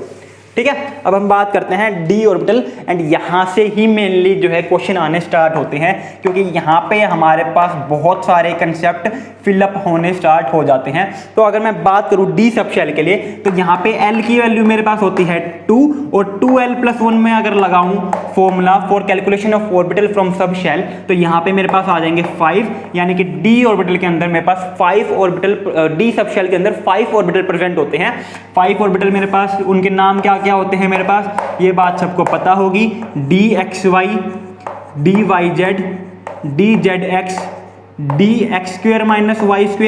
Speaker 1: ठीक है। अब हम बात करते हैं डी ऑर्बिटल, एंड यहां से ही मेनली जो है क्वेश्चन आने स्टार्ट होते हैं, क्योंकि यहां पे हमारे पास बहुत सारे कंसेप्ट फिलअप होने स्टार्ट हो जाते हैं। तो अगर मैं बात करूं डी सब शेल के लिए, तो यहां पे एल की वैल्यू मेरे पास होती है 2, और 2l+1 में अगर लगाऊं formula for calculation of orbital from subshell, तो यहां पे मेरे पास आ जाएंगे 5, यानी कि डी ऑर्बिटल के अंदर मेरे पास 5 ऑर्बिटल, डी सब शेल के अंदर 5 ऑर्बिटल प्रेजेंट होते हैं। 5 ऑर्बिटल मेरे पास, उनके नाम क्या क्या होते हैं मेरे पास, ये बात सबको पता होगी, dxy, dyz, dzx, dx² - y²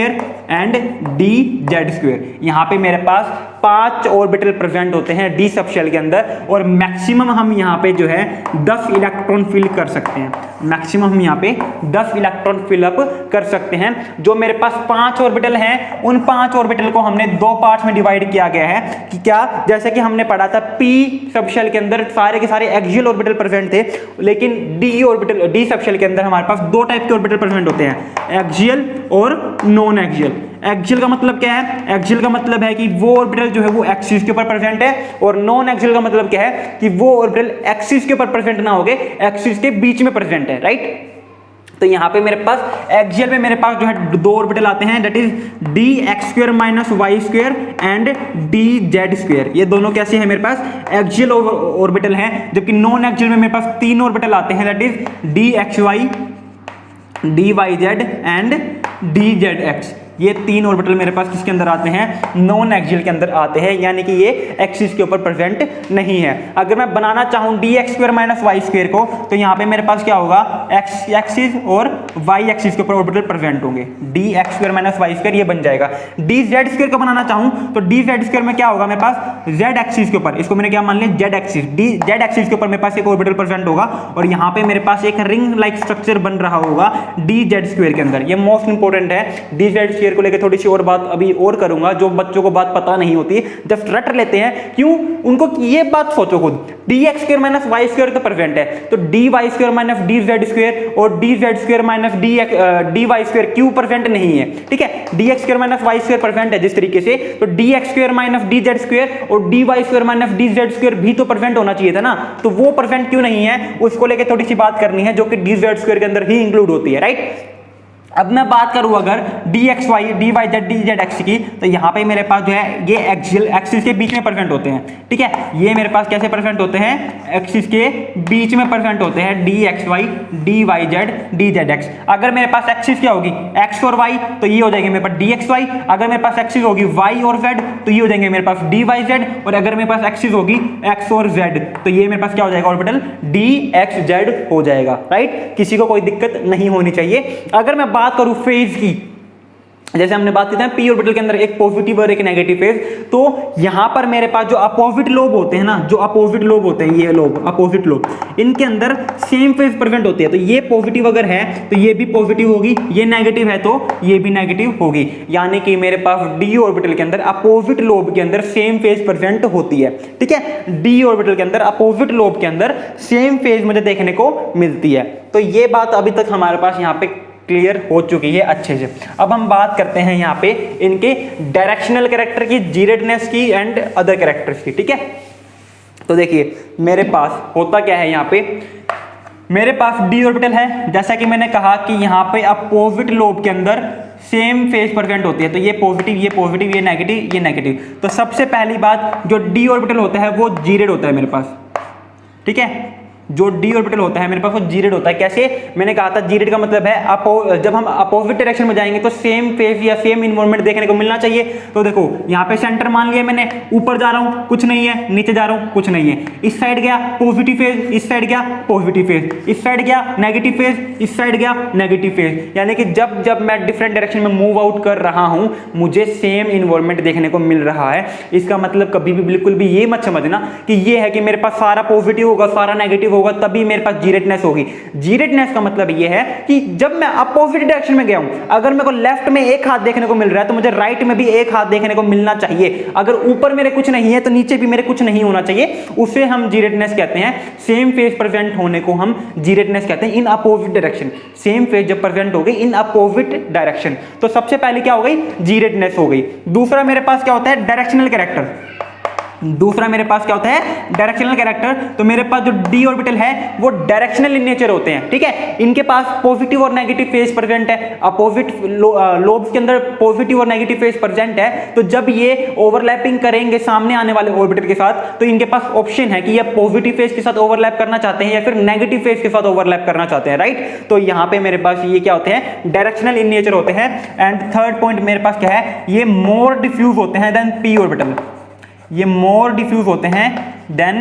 Speaker 1: and dz²। यहाँ पे मेरे पास 5 ऑर्बिटल प्रेजेंट होते हैं डी सबशेल के अंदर, और मैक्सिमम हम यहाँ पे जो है 10 इलेक्ट्रॉन फिल कर सकते हैं। मैक्सिमम हम यहाँ पे 10 इलेक्ट्रॉन फिल अप कर सकते हैं। जो मेरे पास 5 ऑर्बिटल हैं, उन 5 ऑर्बिटल को हमने 2 पार्ट्स में डिवाइड किया गया है कि क्या, जैसे कि हमने पढ़ा था पी सबशेल के अंदर सारे के सारे एक्सियल ऑर्बिटल प्रेजेंट थे, लेकिन डी सबशेल के अंदर हमारे पास 2 टाइप के ऑर्बिटल प्रेजेंट होते हैं, एक्सियल और नॉन एक्सियल। एक्सियल का मतलब क्या है? एक्सियल का मतलब है कि वो ऑर्बिटल जो है वो एक्सिस के ऊपर प्रेजेंट है, और नॉन एक्सियल का मतलब क्या है कि वो ऑर्बिटल एक्सिस के ऊपर प्रेजेंट ना होके एक्सिस के बीच में प्रेजेंट है, राइट। तो यहाँ पे मेरे पास एक्सियल में मेरे पास जो है 2 ऑर्बिटल आते हैं, that is d x square minus y square and d z square. ये दोनों कैसे हैं? मेरे पास एक्सियल ऑर्बिटल हैं, जबकि नॉन एक्सियल में मेरे पास 3 ऑर्बिटल आते हैं, that is d x y, d y z and d z x. ये 3 ऑर्बिटल मेरे पास किसके अंदर आते हैं? नॉन एक्सियल के अंदर आते हैं, यानी कि ये एक्सिस के ऊपर प्रेजेंट नहीं है। अगर मैं बनाना चाहूं d x square minus y square को, तो यहाँ पे मेरे पास क्या होगा? एक्स एक्सिस और वाई एक्सिस के ऊपर ऑर्बिटल प्रेजेंट होंगे, d x square minus y square ये बन जाएगा। डी जेड स्क्वायर को बनाना चाहूं तो डी जेड स्क्वायर में क्या होगा मेरे पास? जेड एक्सिस के ऊपर, इसको मैंने क्या मान लिया? Z axis. D Z axis के ऊपर मेरे पास एक ऑर्बिटल प्रेजेंट होगा, और यहाँ पे मेरे पास एक रिंग लाइक स्ट्रक्चर बन रहा होगा डी जेड स्क्वायर के अंदर। ये मोस्ट इंपॉर्टेंट है। डी जेड स्क्वायर को लेकर थोड़ी सी और बात अभी और करूंगा, जो बच्चों को बात पता नहीं होती, जस्ट रट लेते हैं। क्यों? उनको ये बात सोचो खुद, d x square minus y square तो प्रेजेंट है, तो d y square minus d z square और d z square minus d y square क्यों प्रेजेंट नहीं है? ठीक है, d x square minus y square present है जिस तरीके से, तो d x square minus d z square और d y square minus d z square भी तो प्रेजेंट होना चाहिए था ना। तो वो प्रेजेंट क्यों नहीं है, उसको लेकर थोड़ी सी बात करनी है, जो कि डी जेड स्क्वायर के अंदर ही इंक्लूड होती है, राइट। अब मैं बात करूं अगर d x y, d y z, d z x की, तो यहाँ पे मेरे पास जो है ये एक्सियल एक्सिस के बीच में प्रेजेंट होते हैं, ठीक है। ये मेरे पास कैसे प्रेजेंट होते हैं? एक्सिस के बीच में प्रेजेंट होते हैं, d x y, d y z, d z x. अगर मेरे पास एक्सिस क्या होगी? एक्स और वाई, तो ये हो जाएंगे मेरे पास डी एक्स वाई। अगर मेरे पास एक्सिस होगी वाई और जेड, तो ये हो जाएंगे मेरे पास डी वाई जेड। और अगर मेरे पास एक्सिस होगी एक्स और जेड, तो ये मेरे पास क्या हो जाएगा? ऑर्बिटल डी एक्स जेड हो जाएगा, राइट। किसी को कोई दिक्कत नहीं होनी चाहिए। अगर मैं बात करूं फेज की, जैसे हमने बात की थी पी ऑर्बिटल के अंदर एक पॉजिटिव और एक नेगेटिव फेज, तो यहां पर मेरे पास जो अपोजिट लोब होते हैं ना, जो अपोजिट लोब होते हैं, ये लोब, अपोजिट लोब, इनके अंदर सेम फेज प्रेजेंट होती है। तो ये पॉजिटिव अगर है तो ये भी पॉजिटिव होगी, ये नेगेटिव है तो ये भी नेगेटिव होगी, यानी कि मेरे पास डी ऑर्बिटल के अंदर अपोजिट लोब के अंदर सेम फेज प्रेजेंट होती है, ठीक है। डी ऑर्बिटल के अंदर अपोजिट लोब के अंदर सेम फेज मुझे देखने को मिलती है। तो ये बात अभी तक हमारे पास यहाँ पे क्लियर हो चुकी है अच्छे से। अब हम बात करते हैं यहाँ पे इनके डायरेक्शनल कैरेक्टर की, जीरेडनेस की एंड अदर कैरेक्टर्स की, ठीक है। तो देखिए मेरे पास होता क्या है, यहाँ पे मेरे पास डी ऑर्बिटल है, जैसा कि मैंने कहा कि यहाँ पे अपोजिट लोब के अंदर सेम फेज प्रेजेंट होती है, तो ये पॉजिटिव, ये पॉजिटिव, ये नेगेटिव, ये नेगेटिव। तो सबसे पहली बात, जो डी ऑर्बिटल होता है वो जीरेड होता है मेरे पास, ठीक है। जो डी ऑर्बिटल होता है मेरे पास वो जीरेड होता है। कैसे? मैंने कहा था जीरेड का मतलब है जब हम अपोजिट डायरेक्शन में जाएंगे तो सेम फेज या सेम इन्वायरमेंट देखने को मिलना चाहिए। तो देखो यहाँ पे सेंटर मान लिया मैंने, ऊपर जा रहा हूँ कुछ नहीं है, नीचे जा रहा हूँ कुछ नहीं है, इस साइड गया पॉजिटिव फेज, इस साइड गया पॉजिटिव फेज, इस साइड गया नेगेटिव फेज, इस साइड गया नेगेटिव फेज। यानी कि जब जब मैं डिफरेंट डायरेक्शन में मूव आउट कर रहा हूँ मुझे सेम इन्वायरमेंट देखने को मिल रहा है। इसका मतलब कभी भी बिल्कुल भी ये मत समझना कि ये है कि मेरे पास सारा पॉजिटिव होगा सारा नेगेटिव होगा तभी मेरे पास जीरेडनेस होगी। जीरेडनेस का मतलब ये है कि जब मैं अपोजिट डायरेक्शन में गया हूं, अगर मेरे को लेफ्ट में एक हाथ देखने को मिल रहा है तो मुझे राइट में भी एक हाथ देखने को मिलना चाहिए। अगर ऊपर मेरे कुछ नहीं है तो नीचे भी मेरे कुछ नहीं होना चाहिए, उसे हम जीरेडनेस कहते हैं। सेम फेज प्रेजेंट होने को हम जीरेडनेस कहते हैं in opposite direction. Same phase जब प्रेजेंट हो गई इन अपोजिट डायरेक्शन तो सबसे पहले क्या हो गई? जीरेडनेस हो गई। दूसरा मेरे पास क्या होता है? Directional character. दूसरा मेरे पास क्या होता है? Directional character. तो मेरे पास जो डी ऑर्बिटल है वो डायरेक्शनल इन नेचर होते हैं, ठीक है। इनके पास पॉजिटिव और नेगेटिव फेज प्रेजेंट है, अपोजिट लोब्स के अंदर पॉजिटिव और नेगेटिव फेज प्रेजेंट है। तो जब ये ओवरलैपिंग करेंगे सामने आने वाले ऑर्बिटल के साथ तो इनके पास ऑप्शन है कि ये पॉजिटिव फेज के साथ ओवरलैप करना चाहते हैं या फिर नेगेटिव फेज के साथ ओवरलैप करना चाहते हैं, राइट। तो यहाँ पे मेरे पास ये क्या होते हैं? डायरेक्शनल इन नेचर होते हैं। एंड थर्ड पॉइंट मेरे पास क्या है? ये मोर डिफ्यूज होते हैं देन पी ऑर्बिटल। ये मोर डिफ्यूज होते हैं देन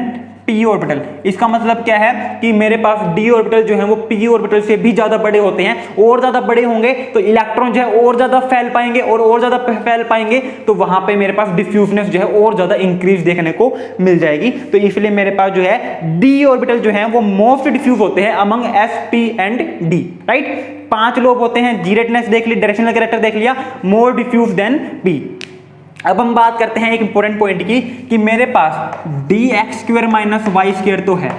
Speaker 1: p ऑर्बिटल। इसका मतलब क्या है कि मेरे पास d ऑर्बिटल जो है वो p ऑर्बिटल से भी ज्यादा बड़े होते हैं, और ज्यादा बड़े होंगे तो इलेक्ट्रॉन जो है और ज्यादा फैल पाएंगे, और ज्यादा फैल पाएंगे तो वहां पे मेरे पास डिफ्यूजनेस जो है और ज्यादा इंक्रीज देखने को मिल जाएगी। तो इसलिए मेरे पास जो है d ऑर्बिटल जो है वो मोस्ट डिफ्यूज होते हैं among s, p and d, right. 5 lobe होते हैं, जीरेटनेस देख ली, डायरेक्शनल कैरेक्टर देख लिया, मोर डिफ्यूज देन p। अब हम बात करते हैं एक इंपॉर्टेंट पॉइंट की कि मेरे पास dx² माइनस वाई स्क्वायर तो है,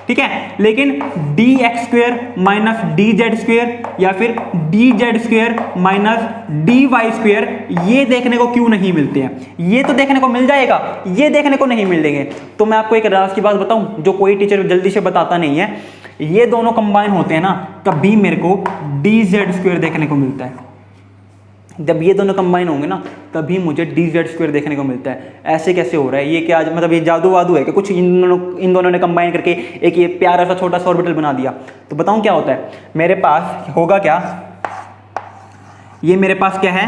Speaker 1: ठीक है, लेकिन dx² माइनस dz² या फिर dz² माइनस dy² ये देखने को क्यों नहीं मिलते हैं? ये तो देखने को मिल जाएगा, ये देखने को नहीं मिलेंगे। तो मैं आपको एक राज की बात बताऊं जो कोई टीचर जल्दी से बताता नहीं है, ये दोनों कंबाइन होते हैं ना तभी मेरे को dz² देखने को मिलता है। जब ये दोनों कंबाइन होंगे ना तभी मुझे dz² देखने को मिलता है। ऐसे कैसे हो रहा है? ये क्या मतलब ये जादू वादू है कि कुछ इन दोनों ने कंबाइन करके एक ये प्यारा सा छोटा सा ऑर्बिटल बना दिया? तो बताऊं क्या होता है, मेरे पास होगा क्या, ये मेरे पास क्या है,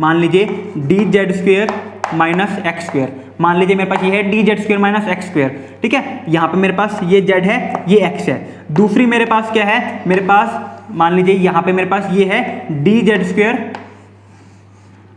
Speaker 1: मान लीजिए dz² माइनस x², मान लीजिए मेरे पास ये है dz² माइनस x², ठीक है। यहाँ पे मेरे पास ये z है, ये x है। दूसरी मेरे पास क्या है, मेरे पास मान लीजिए यहाँ पे मेरे पास ये है dz²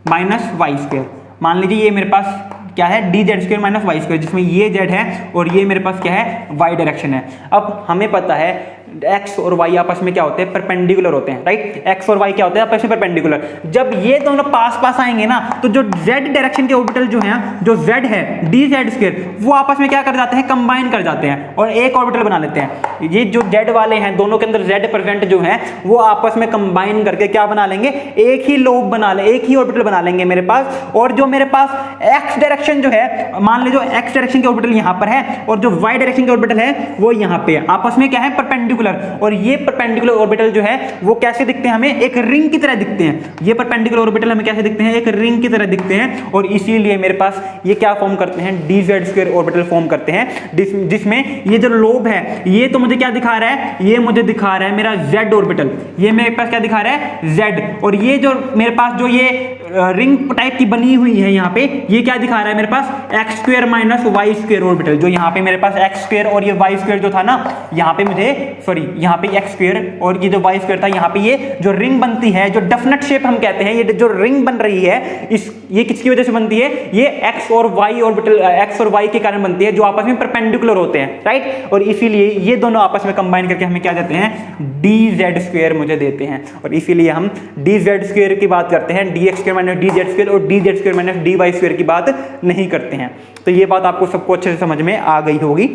Speaker 1: माइनस y², मान लीजिए ये मेरे पास क्या है dz² माइनस y², जिसमें ये z है और ये मेरे पास क्या है y डायरेक्शन है। अब हमें पता है x और y आपस में क्या होते हैं, परपेंडिकुलर होते हैं, राइट। x और y क्या होते हैं, आपस में परपेंडिकुलर। जब ये दोनों पास पास आएंगे ना तो जो z डायरेक्शन के ऑर्बिटल जो है, जो z है dz², वो आपस में क्या कर जाते हैं, कंबाइन कर जाते हैं और एक ऑर्बिटल बना लेते हैं। ये जो z वाले हैं दोनों के अंदर z प्रेजेंट जो है वो आपस में कंबाइन करके क्या बना लेंगे, एक ही लोब बना ले, एक ही ऑर्बिटल बना लेंगे मेरे पास। और जो मेरे पास x डायरेक्शन जो है, मान लीजिए x डायरेक्शन के ऑर्बिटल यहाँ पर है और जो y डायरेक्शन के ऑर्बिटल है वो यहाँ पे है, आपस में क्या है, परपेंडिकुलर। और ये परपेंडिकुलर ऑर्बिटल जो है वो कैसे दिखते हैं, हमें एक रिंग की तरह दिखते हैं। ये परपेंडिकुलर ऑर्बिटल हमें कैसे दिखते हैं, एक रिंग की तरह दिखते हैं। और इसीलिए मेरे पास ये क्या फॉर्म करते हैं, dz² ऑर्बिटल फॉर्म करते हैं, जिसमें ये जो लोब है ये तो मुझे क्या दिखा रहा है, ये मुझे दिखा रहा है मेरा z ऑर्बिटल, ये मेरे पास क्या दिखा रहा है, z। और ये जो मेरे पास जो ये रिंग टाइप की बनी हुई है यहाँ पे, ये क्या दिखा रहा है मेरे पास, x² माइनस y² ऑर्बिटल। जो यहाँ पे मेरे पास x² और ये y² जो था ना, यहाँ पे मुझे सॉरी यहाँ पे x² और ये जो y² था, यहाँ पे ये जो रिंग बनती है, जो डेफिनेट शेप हम कहते हैं, ये जो रिंग बन रही है ये किसकी वजह से बनती है, ये x और y ऑर्बिटल, x और y के कारण बनती है, जो आपस में परपेंडिकुलर होते हैं, राइट। और इसीलिए ये दोनों आपस में कंबाइन करके हमें क्या देते हैं, dz² मुझे देते हैं। और इसीलिए हम dz² की बात करते हैं, dx² माइनस dz² और dz² माइनस dy² की बात नहीं करते हैं। तो ये बात आपको सबको अच्छे से समझ में आ गई होगी।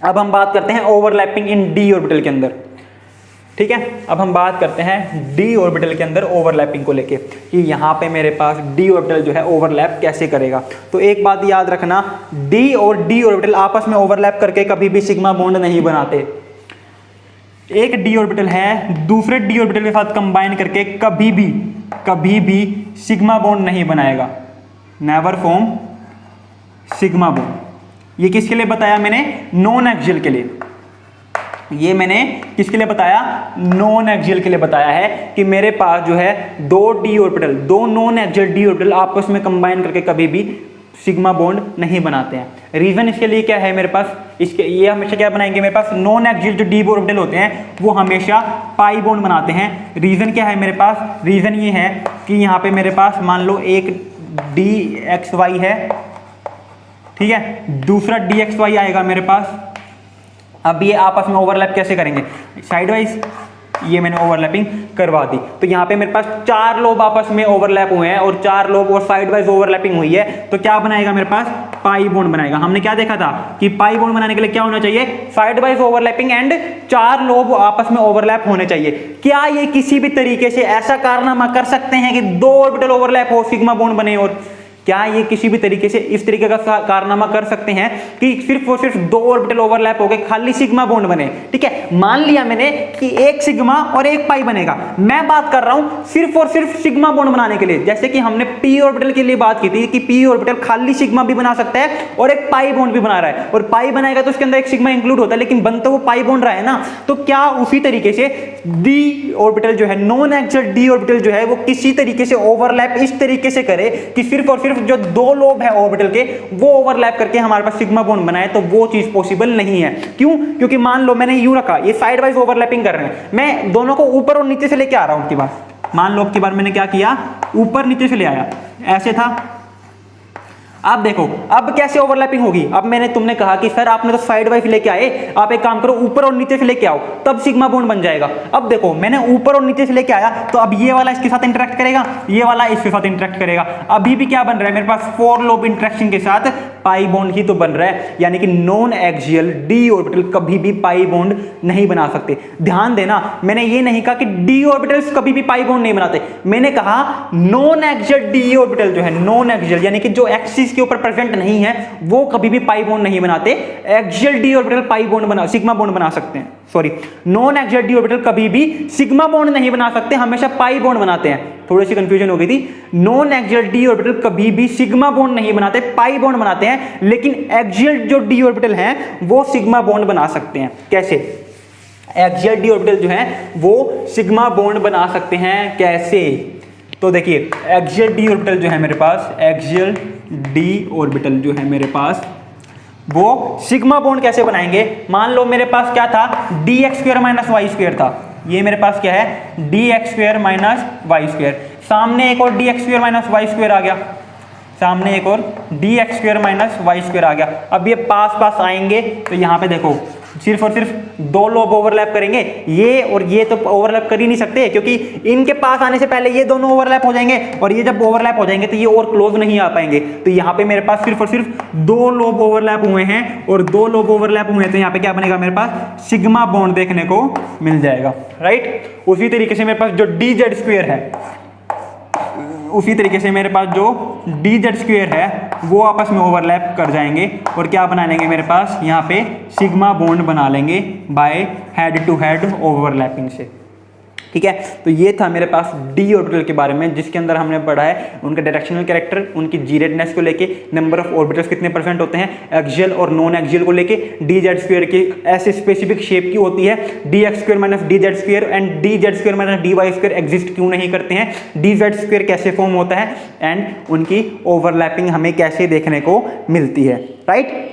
Speaker 1: अब हम बात करते हैं ओवरलैपिंग इन d ऑर्बिटल के अंदर, ठीक है। अब हम बात करते हैं d ऑर्बिटल के अंदर ओवरलैपिंग को लेके कि यहाँ पे मेरे पास d ऑर्बिटल जो है ओवरलैप कैसे करेगा। तो एक बात याद रखना, d और d ऑर्बिटल आपस में ओवरलैप करके कभी भी सिग्मा बॉन्ड नहीं बनाते। एक d ऑर्बिटल है दूसरे d ऑर्बिटल के साथ कंबाइन करके कभी भी सिग्मा बॉन्ड नहीं बनाएगा, नेवर फॉर्म सिग्मा बॉन्ड। ये किसके लिए बताया मैंने, नॉन एक्सियल के लिए। ये मैंने किसके लिए बताया, नॉन एक्सियल के लिए बताया है कि मेरे पास जो है दो d ऑर्बिटल, दो नॉन एक्सियल d ऑर्बिटल आपस में कंबाइन करके कभी भी सिग्मा बॉन्ड नहीं बनाते हैं। रीजन इसके लिए क्या है, मेरे पास इसके ये हमेशा क्या बनाएंगे, मेरे पास नॉन एक्सियल जो d ऑर्बिटल होते हैं वो हमेशा पाई बॉन्ड बनाते हैं। रीजन क्या है मेरे पास, रीजन ये है कि यहाँ पे मेरे पास मान लो एक dxy है, ठीक है, दूसरा dxy आएगा मेरे पास। अब ये आपस में ओवरलैप कैसे करेंगे, साइड वाइज, ये मैंने ओवरलैपिंग करवा दी। तो यहाँ पे मेरे पास 4 लोब आपस में ओवरलैप हुए हैं और 4 लोब और साइड वाइज ओवरलैपिंग हुई है, तो क्या बनाएगा मेरे पास, पाई बॉन्ड बनाएगा। हमने क्या देखा था कि पाई बॉन्ड बनाने के लिए क्या होना चाहिए, side wise overlapping and 4 lobe आपस में ओवरलैप होने चाहिए। क्या ये किसी भी तरीके से ऐसा कारनामा कर सकते हैं कि 2 ऑर्बिटल ओवरलैप हो, सिग्मा बॉन्ड बने? और क्या ये किसी भी तरीके से इस तरीके का कारनामा कर सकते हैं कि सिर्फ और सिर्फ 2 ऑर्बिटल ओवरलैप हो गए, खाली सिग्मा बॉन्ड बने? ठीक है, मान लिया मैंने कि एक सिग्मा और एक पाई बनेगा। मैं बात कर रहा हूं सिर्फ और सिर्फ सिग्मा बॉन्ड बनाने के लिए। जैसे कि हमने पी ऑर्बिटल के लिए बात की थी कि पी ऑर्बिटल खाली सिग्मा भी बना सकता है और एक पाई बॉन्ड भी बना रहा है, और पाई बनाएगा तो उसके अंदर एक सिग्मा इंक्लूड होता है, लेकिन बन तो वो पाई बॉन्ड रहा है ना। तो क्या उसी तरीके से डी ऑर्बिटल जो है, नॉन एक्सियल डी ऑर्बिटल जो है, वो किसी तरीके से ओवरलैप इस तरीके से करे कि सिर्फ और सिर्फ सिर्फ जो दो लोब है ऑर्बिटल के वो ओवरलैप करके हमारे पास सिग्मा बॉन्ड बनाए, तो वो चीज पॉसिबल नहीं है। क्यों? क्योंकि मान लो मैंने यूं रखा, ये साइड वाइज ओवरलैपिंग कर रहे हैं, मैं दोनों को ऊपर और नीचे से लेके आ रहा हूं। की बार मान लो, की बार मैंने क्या किया, ऊपर नीचे से ले आया, ऐसे था। अब देखो अब कैसे ओवरलैपिंग होगी। अब तुमने कहा कि सर आपने तो साइड वाइज लेके आए, आप एक काम करो ऊपर और नीचे से लेके आओ, तब सिग्मा बॉन्ड बन जाएगा। अब देखो मैंने ऊपर और नीचे से लेके आया, तो अब ये वाला इसके साथ इंटरेक्ट करेगा, ये वाला इसके साथ इंटरेक्ट करेगा। अभी भी क्या बन रहा है मेरे पास, 4 लोब इंटरेक्शन के साथ पाई बॉन्ड ही तो बन रहा है, यानी कि नॉन एक्सियल डी ऑर्बिटल कभी भी पाई बॉन्ड नहीं बना सकते। ध्यान देना, मैंने ये नहीं कहा कि डी ऑर्बिटल्स कभी भी पाई बॉन्ड नहीं बनाते, मैंने कहा नॉन एक्सियल डी ऑर्बिटल जो है, नॉन एक्सियल यानी कि जो एक्सिस के ऊपर प्रेजेंट नहीं है, वो कभी भी पाई बॉन्ड नहीं बनाते। Axial D orbital pi bond बना, सिग्मा बॉन्ड बना सकते हैं। Sorry, non axial D orbital कभी भी सिग्मा बॉन्ड नहीं बना सकते, हमेशा पाई बॉन्ड बनाते हैं। थोड़ी सी कंफ्यूजन हो गई थी। नॉन एक्सियल डी ऑर्बिटल कभी भी सिग्मा बॉन्ड नहीं बनाते, पाई बॉन्ड बनाते हैं, लेकिन एक्सियल जो डी ऑर्बिटल हैं वो सिग्मा बॉन्ड बना सकते हैं। कैसे? एक्सियल डी ऑर्बिटल जो है वो सिग्मा बॉन्ड बना सकते हैं, कैसे? तो देखिए एक्सियल डी ऑर्बिटल जो है मेरे पास, एक्सियल डी ऑर्बिटल जो है मेरे पास, वो सिग्मा बॉन्ड कैसे बनाएंगे। मान लो मेरे पास क्या था, d x square minus y square था, ये मेरे पास क्या है, d x square minus y square, सामने एक और d x square minus y square आ गया, सामने एक और d x square minus y square आ गया। अब ये पास पास आएंगे तो यहाँ पे देखो सिर्फ और सिर्फ दो लोब ओवरलैप करेंगे, ये और ये तो ओवरलैप कर ही नहीं सकते, क्योंकि इनके पास आने से पहले ये दोनों ओवरलैप हो जाएंगे, और ये जब ओवरलैप हो जाएंगे तो ये और क्लोज नहीं आ पाएंगे। तो यहाँ पे मेरे पास सिर्फ और सिर्फ दो लोब ओवरलैप हुए हैं, और दो लोब ओवरलैप हुए हैं, तो यहाँ पे क्या बनेगा मेरे पास, सिग्मा बॉन्ड देखने को मिल जाएगा, राइट। उसी तरीके से मेरे पास जो डी जेड स्क्वायर है, उसी तरीके से मेरे पास जो डी जेड स्क्वायर है वो आपस में ओवरलैप कर जाएंगे, और क्या बना लेंगे मेरे पास, यहाँ पे सिग्मा बॉन्ड बना लेंगे by head to head overlapping से। ठीक है, तो ये था मेरे पास डी ऑर्बिटल के बारे में, जिसके अंदर हमने पढ़ा है उनका डायरेक्शनल कैरेक्टर, उनकी जीरेडनेस को लेके, नंबर ऑफ ऑर्बिटल्स कितने परसेंट होते हैं, एक्सियल और नॉन एक्सियल को लेके, डी जेड स्क्वायर की ऐसे स्पेसिफिक शेप की होती है, d x square minus d z square and d z square minus d y square exist क्यों नहीं करते हैं, डी जेड स्क्वायर कैसे फॉर्म होता है, एंड उनकी ओवरलैपिंग हमें कैसे देखने को मिलती है, राइट।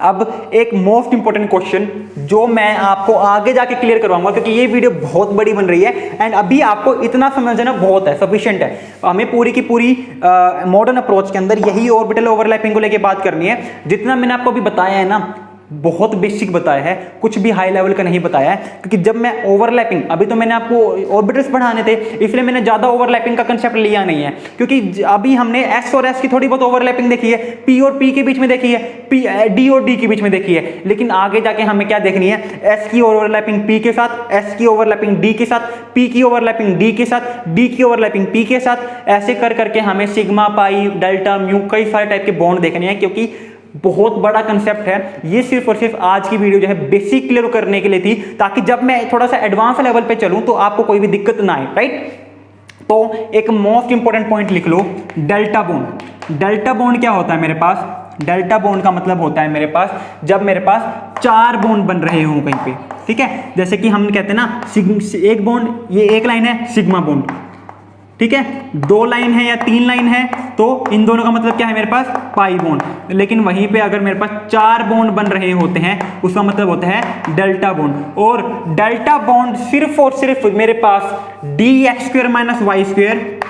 Speaker 1: अब एक मोस्ट इंपॉर्टेंट क्वेश्चन जो मैं आपको आगे जाके क्लियर करवाऊंगा, क्योंकि ये वीडियो बहुत बड़ी बन रही है एंड अभी आपको इतना समझना बहुत है, सफिशिएंट है। हमें पूरी की पूरी मॉडर्न अप्रोच के अंदर यही ऑर्बिटल ओवरलैपिंग को लेके बात करनी है। जितना मैंने आपको अभी बताया है ना, बहुत बेसिक बताया है, कुछ भी हाई लेवल का नहीं बताया है, क्योंकि जब मैं ओवरलैपिंग, अभी तो मैंने आपको ऑर्बिटल्स पढ़ाने थे इसलिए मैंने ज़्यादा ओवरलैपिंग का कंसेप्ट लिया नहीं है, क्योंकि अभी हमने एस और एस की थोड़ी बहुत ओवरलैपिंग देखी है, पी और पी के बीच में देखी है, पी डी और डी के बीच में देखी है, लेकिन आगे जाके हमें क्या देखनी है, एस की ओवरलैपिंग पी के साथ, एस की ओवरलैपिंग डी के साथ, पी की ओवरलैपिंग डी के साथ, डी की ओवरलैपिंग पी के साथ, ऐसे कर करके हमें सिग्मा, पाई, डेल्टा, म्यू, कई सारे टाइप के बॉन्ड देखने हैं, क्योंकि बहुत बड़ा कंसेप्ट है। ये सिर्फ और सिर्फ आज की वीडियो जो है बेसिक क्लियर करने के लिए थी, ताकि जब मैं थोड़ा सा एडवांस लेवल पे चलूं तो आपको कोई भी दिक्कत ना आए, राइट। तो एक मोस्ट इंपॉर्टेंट पॉइंट लिख लो, डेल्टा बॉन्ड। डेल्टा बॉन्ड क्या होता है मेरे पास, डेल्टा बॉन्ड का मतलब होता है मेरे पास जब मेरे पास चार बॉन्ड बन रहे हों कहीं पे, ठीक है। जैसे कि हम कहते हैं ना, एक बॉन्ड, ये एक लाइन है सिग्मा बॉन्ड, ठीक है, दो लाइन है या तीन लाइन है तो इन दोनों का मतलब क्या है मेरे पास, पाई बॉन्ड। लेकिन वहीं पे अगर मेरे पास चार बॉन्ड बन रहे होते हैं उसका मतलब होता है डेल्टा बॉन्ड। और डेल्टा बॉन्ड सिर्फ और सिर्फ मेरे पास d x square minus y square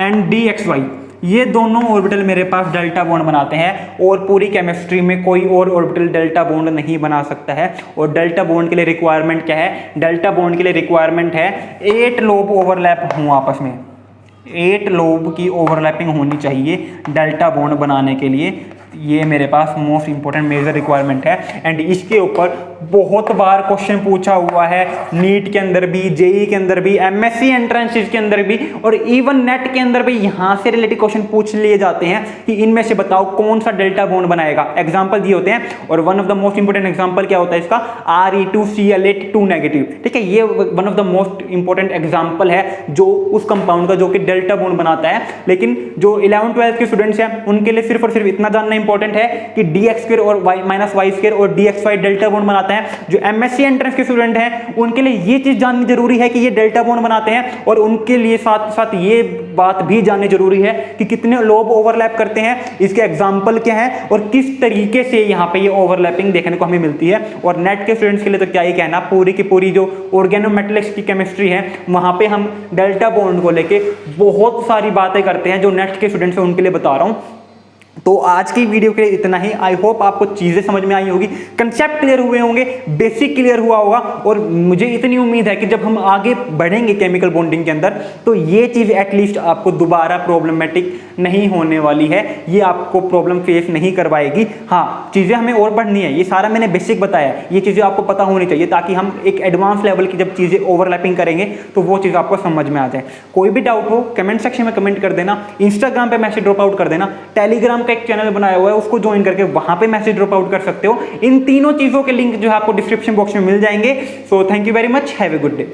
Speaker 1: and d x y, ये दोनों ऑर्बिटल मेरे पास डेल्टा बॉन्ड बनाते हैं, और पूरी केमिस्ट्री में कोई और ऑर्बिटल डेल्टा बॉन्ड नहीं बना सकता है। और डेल्टा बॉन्ड के लिए रिक्वायरमेंट क्या है, डेल्टा बॉन्ड के लिए रिक्वायरमेंट है 8 लोब ओवरलैप हों आपस में, 8 लोब की ओवरलैपिंग होनी चाहिए डेल्टा बॉन्ड बनाने के लिए। ये मेरे पास मोस्ट इंपॉर्टेंट मेजर रिक्वायरमेंट है, एंड इसके ऊपर बहुत बार क्वेश्चन पूछा हुआ है, नीट के अंदर भी, जेई के अंदर भी, एमएससी एंट्रेंसेस के अंदर भी, और इवन नेट के अंदर भी यहाँ से रिलेटेड क्वेश्चन पूछ लिए जाते हैं कि इनमें से बताओ कौन सा डेल्टा बॉन्ड बनाएगा। एग्जाम्पल दिए होते हैं, और one of the most important example क्या होता है इसका, Re2Cl8 नेगेटिव, ठीक है। ये one of the most important example है जो उस कंपाउंड का जो कि डेल्टा बॉन्ड बनाता है। लेकिन जो 11th-12th के स्टूडेंट्स हैं उनके लिए सिर्फ और सिर्फ इतना जानना इंपॉर्टेंट है कि डी एक्स स्क्वायर और वाई माइनस वाई स्क्वायर और d x y delta bond बनाते हैं। जो एमएससी एंट्रेंस के स्टूडेंट हैं उनके लिए ये चीज जाननी जरूरी है कि ये डेल्टा बॉन्ड बनाते हैं, और उनके लिए साथ साथ ये बात भी जाननी जरूरी है कि कितने लोब ओवरलैप करते हैं, इसके एग्जाम्पल क्या है और किस तरीके से यहाँ पे ये ओवरलैपिंग देखने को हमें मिलती है। और नेट के स्टूडेंट्स के लिए तो क्या ही कहना, पूरी की पूरी जो ऑर्गेनोमेटेलिक्स की केमिस्ट्री है वहाँ पे हम डेल्टा बॉन्ड को लेके बहुत सारी बातें करते हैं, जो नेट के स्टूडेंट्स हैं उनके लिए बता रहा हूँ। तो आज की वीडियो के लिए इतना ही। आई होप आपको चीज़ें समझ में आई होगी, कंसेप्ट क्लियर हुए होंगे, बेसिक क्लियर हुआ होगा। और मुझे इतनी उम्मीद है कि जब हम आगे बढ़ेंगे केमिकल बॉन्डिंग के अंदर तो ये चीज़ एटलीस्ट आपको दोबारा प्रॉब्लमेटिक नहीं होने वाली है, ये आपको प्रॉब्लम फेस नहीं करवाएगी। हाँ, चीज़ें हमें और बढ़नी है, ये सारा मैंने बेसिक बताया, ये चीज़ें आपको पता होनी चाहिए ताकि हम एक एडवांस लेवल की जब चीज़ें ओवरलैपिंग करेंगे तो वो चीज़ आपको समझ में आ जाए। कोई भी डाउट हो कमेंट सेक्शन में कमेंट कर देना, इंस्टाग्राम पे मैसेज ड्रॉप आउट कर देना, टेलीग्राम का एक चैनल बनाया हुआ है उसको ज्वाइन करके वहां पे मैसेज ड्रॉप आउट कर सकते हो। इन तीनों चीजों के लिंक जो है आपको डिस्क्रिप्शन बॉक्स में मिल जाएंगे। So thank you very much, have a good day.